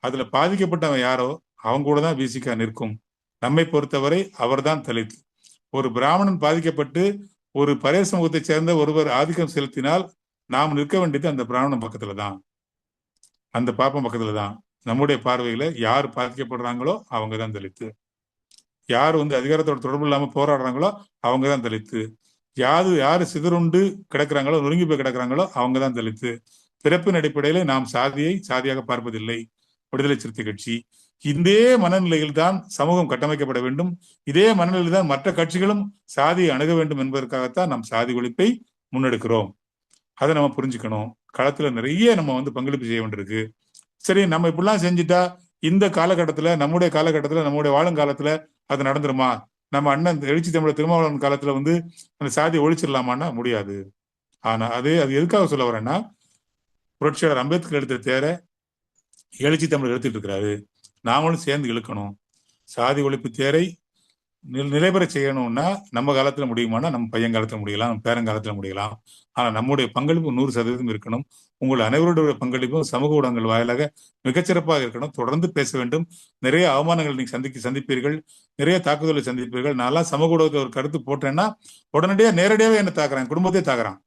அதுல பாதிக்கப்பட்டவன் யாரோ அவங்க கூட தான் விசிகா நிற்கும். நம்மை பொறுத்தவரை அவர்தான் தலித். ஒரு பிராமணன் பாதிக்கப்பட்டு ஒரு பழைய சமூகத்தை சேர்ந்த ஒருவர் ஆதிக்கம் செலுத்தினால் நாம் நிற்க வேண்டியது அந்த பிராமணன் பக்கத்துல தான், அந்த பாப்பன் பக்கத்துல தான். நம்முடைய பார்வையில யார் பாதிக்கப்படுறாங்களோ அவங்க தான் தலித்து. யார் அதிகாரத்தோட தொடர்பு இல்லாம போராடுறாங்களோ அவங்க தான் தலித்து. யாரு சிதறுண்டு கிடக்குறாங்களோ, நொறுங்கி போய் கிடக்குறாங்களோ அவங்க தான் தலித்து. பிறப்பின் அடிப்படையில நாம் சாதியாக பார்ப்பதில்லை விடுதலை சிறுத்தை கட்சி. இதே மனநிலையில் தான் சமூகம் கட்டமைக்கப்பட வேண்டும். இதே மனநிலையில் தான் மற்ற கட்சிகளும் சாதியை அணுக வேண்டும் என்பதற்காகத்தான் நாம் சாதி ஒழிப்பை முன்னெடுக்கிறோம். அதை நம்ம புரிஞ்சுக்கணும். களத்துல நிறைய நம்ம பங்களிப்பு செய்ய வேண்டியிருக்கு. சரி, நம்ம இப்படிலாம் செஞ்சுட்டா இந்த காலகட்டத்துல, நம்முடைய காலகட்டத்துல, நம்முடைய வாழும் காலத்துல அது நடந்துருமா? நம்ம அண்ணன் எழுச்சி தமிழர் திருமாவளவன் காலத்துல அந்த சாதியை ஒழிச்சிடலாமான்னா முடியாது. ஆனா அது எதுக்காக சொல்ல வரேன்னா, புரட்சியாளர் அம்பேத்கர் எடுத்த தேரை எழுச்சி தமிழர் எடுத்துட்டு இருக்கிறாரு. நாமளும் சேர்ந்து இழுக்கணும். சாதி ஒழிப்பு தேரை நிலைபெற செய்யணும்னா நம்ம காலத்துல முடியுமானா நம்ம பையன் காலத்துல முடியலாம், நம்ம பேரங்காலத்துல முடியலாம். ஆனா நம்முடைய பங்களிப்பு 100% இருக்கணும். உங்கள் அனைவருடைய பங்களிப்பும் சமூக ஊடகங்கள் வாயிலாக மிகச்சிறப்பாக இருக்கணும். தொடர்ந்து பேச வேண்டும். நிறைய அவமானங்கள் நீங்க சந்திப்பீர்கள், நிறைய தாக்குதலை சந்திப்பீர்கள். நான்லாம் சமூக ஊடகத்தில் ஒரு கருத்து போட்டேன்னா உடனடியா நேரடியாவே என்ன தாக்குறான், குடும்பத்தையே தாக்குறான்,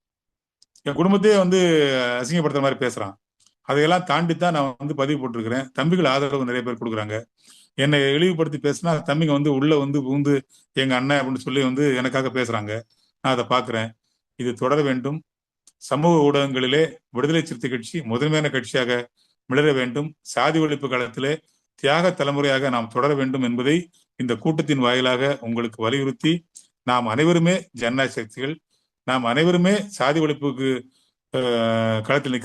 என் குடும்பத்தையே வந்து அசிங்கப்படுத்துற மாதிரி பேசுறான். அதையெல்லாம் தாண்டித்தான் நான் வந்து பதிவு போட்டிருக்கிறேன். தம்பிகள் ஆதரவு நிறைய பேர் கொடுக்குறாங்க. என்னை இழிவுபடுத்தி பேசினா தம்பிங்க வந்து உள்ள வந்து புகுந்து எங்க அண்ணன் அப்படின்னு சொல்லி வந்து எனக்காக பேசுறாங்க. நான் அதை பார்க்கிறேன். இது தொடர வேண்டும். சமூக ஊடகங்களிலே விடுதலை சிறுத்தை கட்சி முதன்மையான கட்சியாக மிளர வேண்டும். சாதி ஒழிப்பு காலத்திலே தியாக தலைமுறையாக நாம் தொடர வேண்டும் என்பதை இந்த கூட்டத்தின் வாயிலாக உங்களுக்கு வலியுறுத்தி, நாம் அனைவருமே ஜனநாயக சக்திகள், நாம் அனைவருமே சாதி ஒழிப்புக்கு களத்தில்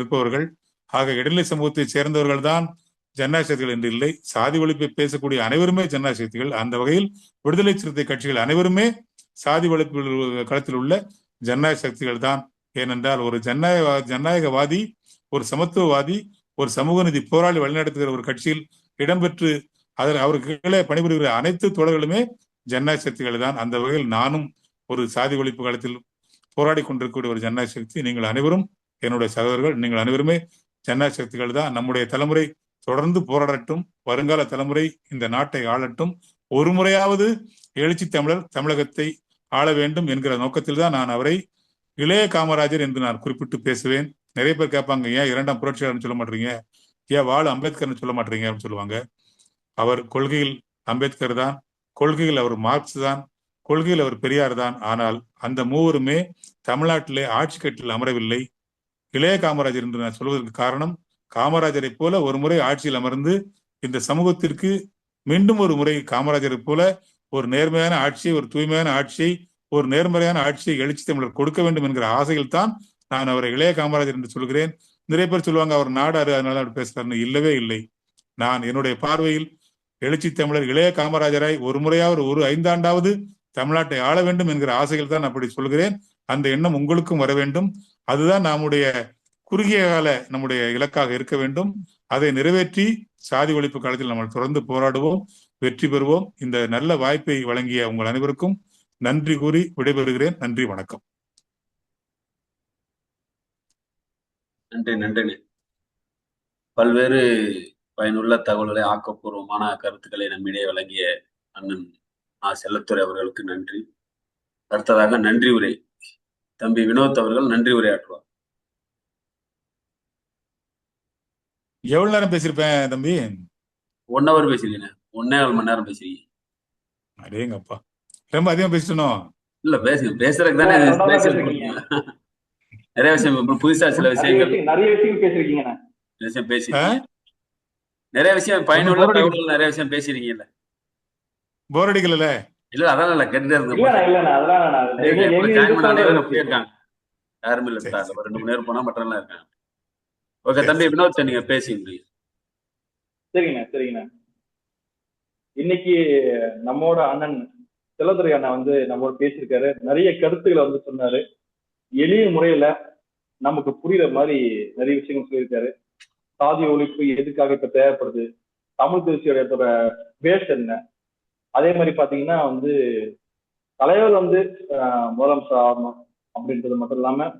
நிற்பவர்கள். ஆக இடைநிலை சமூகத்தை சேர்ந்தவர்கள் தான் ஜனநாயக சக்திகள் என்று இல்லை. சாதி ஒழிப்பை பேசக்கூடிய அனைவருமே ஜனநாயக சக்திகள். அந்த வகையில் விடுதலை சிறுத்தை கட்சிகள் அனைவருமே சாதி ஒழிப்பு களத்தில் உள்ள ஜனநாயக சக்திகள் தான். ஏனென்றால் ஒரு ஜனநாயகவாதி, ஒரு சமத்துவவாதி, ஒரு சமூக நீதி போராளி வழிநடத்துகிற ஒரு கட்சியில் இடம்பெற்று அவருக்கு கீழே பணிபுரிகிற அனைத்து தோழர்களுமே ஜனநாயக சக்திகள் தான். அந்த வகையில் நானும் ஒரு சாதி ஒழிப்பு காலத்தில் போராடி கொண்டிருக்கக்கூடிய ஒரு ஜனநாயக சக்தி. நீங்கள் அனைவரும் என்னுடைய சகோதரர்கள், நீங்கள் அனைவருமே ஜனநாயக சக்திகள் தான். நம்முடைய தலைமுறை தொடர்ந்து போராடட்டும். வருங்கால தலைமுறை இந்த நாட்டை ஆளட்டும். ஒரு முறையாவது எழுச்சி தமிழர் தமிழகத்தை ஆள வேண்டும் என்கிற நோக்கத்தில் தான் நான் அவரை இளைய காமராஜர் என்று நான் குறிப்பிட்டு பேசுவேன். நிறைய பேர் கேட்பாங்க, ஏன் 2ஆம் புரட்சியாளர்னு சொல்ல மாட்டீங்க, ஏன் வாழ அம்பேத்கர்னு சொல்ல மாட்டீங்க அப்படின்னு சொல்லுவாங்க. அவர் கொள்கையில் அம்பேத்கர் தான், கொள்கையில் அவர் மார்க்ஸ் தான், கொள்கையில் அவர் பெரியார் தான். ஆனால் அந்த மூவருமே தமிழ்நாட்டிலே ஆட்சி கட்டில் அமரவில்லை. இளைய காமராஜர் என்று நான் சொல்வதற்கு காரணம், காமராஜரை போல ஒரு முறை ஆட்சியில் அமர்ந்து இந்த சமூகத்திற்கு மீண்டும் ஒரு முறை காமராஜரை போல ஒரு நேர்மையான ஆட்சியை, ஒரு தூய்மையான ஆட்சியை, ஒரு நேர்மறையான ஆட்சியை எழுச்சி தமிழர் கொடுக்க வேண்டும் என்கிற ஆசையில் தான் நான் அவரை இளைய காமராஜர் என்று சொல்கிறேன். நிறைய பேர் சொல்லுவாங்க அவர் நாடாரு அதனால அவர் பேசுறாருன்னு. இல்லவே இல்லை. நான் என்னுடைய பார்வையில் எழுச்சி தமிழர் இளைய காமராஜராய் ஒரு முறையாவது ஒரு 5 ஆண்டாவது தமிழ்நாட்டை ஆள வேண்டும் என்கிற ஆசைகள் தான் அப்படி சொல்கிறேன். அந்த எண்ணம் உங்களுக்கும் வர வேண்டும். அதுதான் நம்முடைய குறுகிய கால நம்முடைய இலக்காக இருக்க வேண்டும். அதை நிறைவேற்றி சாதி ஒழிப்பு காலத்தில் நம்ம தொடர்ந்து போராடுவோம், வெற்றி பெறுவோம். இந்த நல்ல வாய்ப்பை வழங்கிய உங்கள் அனைவருக்கும் நன்றி கூறி விடைபெறுகிறேன். நன்றி, வணக்கம். நன்றி நன்றி. பல்வேறு பயனுள்ள தகவல்களை, ஆக்கப்பூர்வமான கருத்துக்களை நம்மிடையே வழங்கிய அண்ணன் செல்லத்துறை அவர்களுக்கு நன்றி. அடுத்ததாக நன்றி உரை தம்பி வினோத் அவர்கள் நன்றி உரையாற்றுவார். எவ்வளவு நேரம் பேசியிருப்பேன் தம்பி? 1 hour பேசுறீங்க. 1.25 மணி நேரம் பேசுறீங்க. அடேங்கப்பா, ரொம்ப அதிகம் பேசணும். இல்ல பேசுறதுக்கு தானே நிறைய விஷயம், புதுசா சில விஷயங்கள் நிறைய விஷயம் பேசிருக்கீங்க. நிறைய விஷயம் பயனுள்ள தகவல்கள் நிறைய விஷயம் பேசிருக்கீங்கல்ல. போர் அடிக்கல? இல்ல அதெல்லாம் இல்ல, கேட்டுட்டே இருந்தேன். யாருமே இல்ல, 2 மணி நேரம் போனா மட்டும் இருக்காங்க. ஓகே தம்பி வினோத், நீங்க பேசுங்க. சரிங்கண்ணா சரிங்கண்ணா. இன்னைக்கு நம்மோட அண்ணன் செல்லத்துறை அண்ணா வந்து நம்மோட பேசியிருக்காரு. நிறைய கருத்துக்களை வந்து சொன்னாரு. எளிய முறையில நமக்கு புரியுற மாதிரி நிறைய விஷயங்கள் சொல்லியிருக்காரு. சாதி ஒழிப்பு எதுக்காக இப்ப தேவைப்படுது, தமிழ் தேசியோட பேஸ் என்ன, அதே மாதிரி பாத்தீங்கன்னா வந்து தலைவர் வந்து முதலமைச்சர் ஆகணும் அப்படின்றது மட்டும் இல்லாம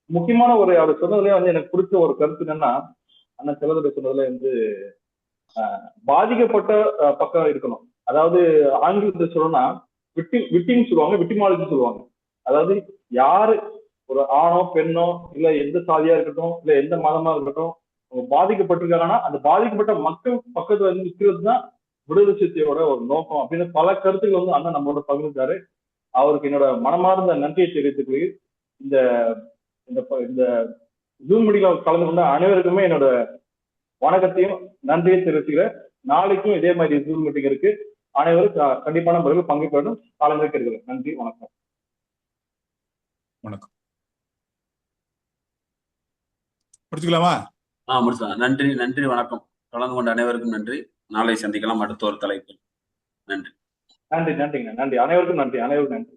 முக்கியமான ஒரு அவர் சொன்னதுலயே வந்து எனக்கு பிடிச்ச ஒரு கருத்து என்னன்னா, அண்ணன் செல்லத்துறை சொன்னதுல வந்து பாதிக்கப்பட்ட பக்கம் இருக்கணும். அதாவது ஆங்கிலத்தில் சொல்லணும்னா விக்டிம் சொல்லுவாங்க, விக்டிமாலஜி சொல்லுவாங்க. அதாவது யாரு ஒரு ஆணோ பெண்ணோ இல்ல எந்த சாதியா இருக்கட்டும் இல்ல எந்த மதமா இருக்கட்டும் அவங்க பாதிக்கப்பட்டிருக்காங்கன்னா அந்த பாதிக்கப்பட்ட மக்கள் பக்கத்துல இருந்து நிற்கிறது தான் விடுதலை சிறுத்தையோட ஒரு நோக்கம் அப்படின்னு பல கருத்துக்கள் வந்து அண்ணன் நம்மளோட பகிர்ந்தாரு. அவருக்கு என்னோட மனமார்ந்த நன்றியை தெரிவித்துக் இந்த இந்த ஜூம் மீட்டிங்ல கலந்து கொண்ட அனைவருக்குமே என்னோட வணக்கத்தையும் நன்றியை தெரிவிச்சுக்கிறேன். நாளைக்கும் இதே மாதிரி ஜூம் மீட்டிங் இருக்கு. அனைவரும் கண்டிப்பான முறையில் பங்கு பெறணும். காலங்களுக்கு இருக்கிறேன். நன்றி, வணக்கம். வணக்கம். முடிச்சுக்கலாமா? முடிச்சுக்கலாம். நன்றி நன்றி, வணக்கம். கலந்து கொண்ட அனைவருக்கும் நன்றி. நாளை சந்திக்கலாம் அடுத்த ஒரு தலைப்பில். நன்றி. நன்றி நன்றிங்க. நன்றி அனைவருக்கும் நன்றி. அனைவருக்கும் நன்றி.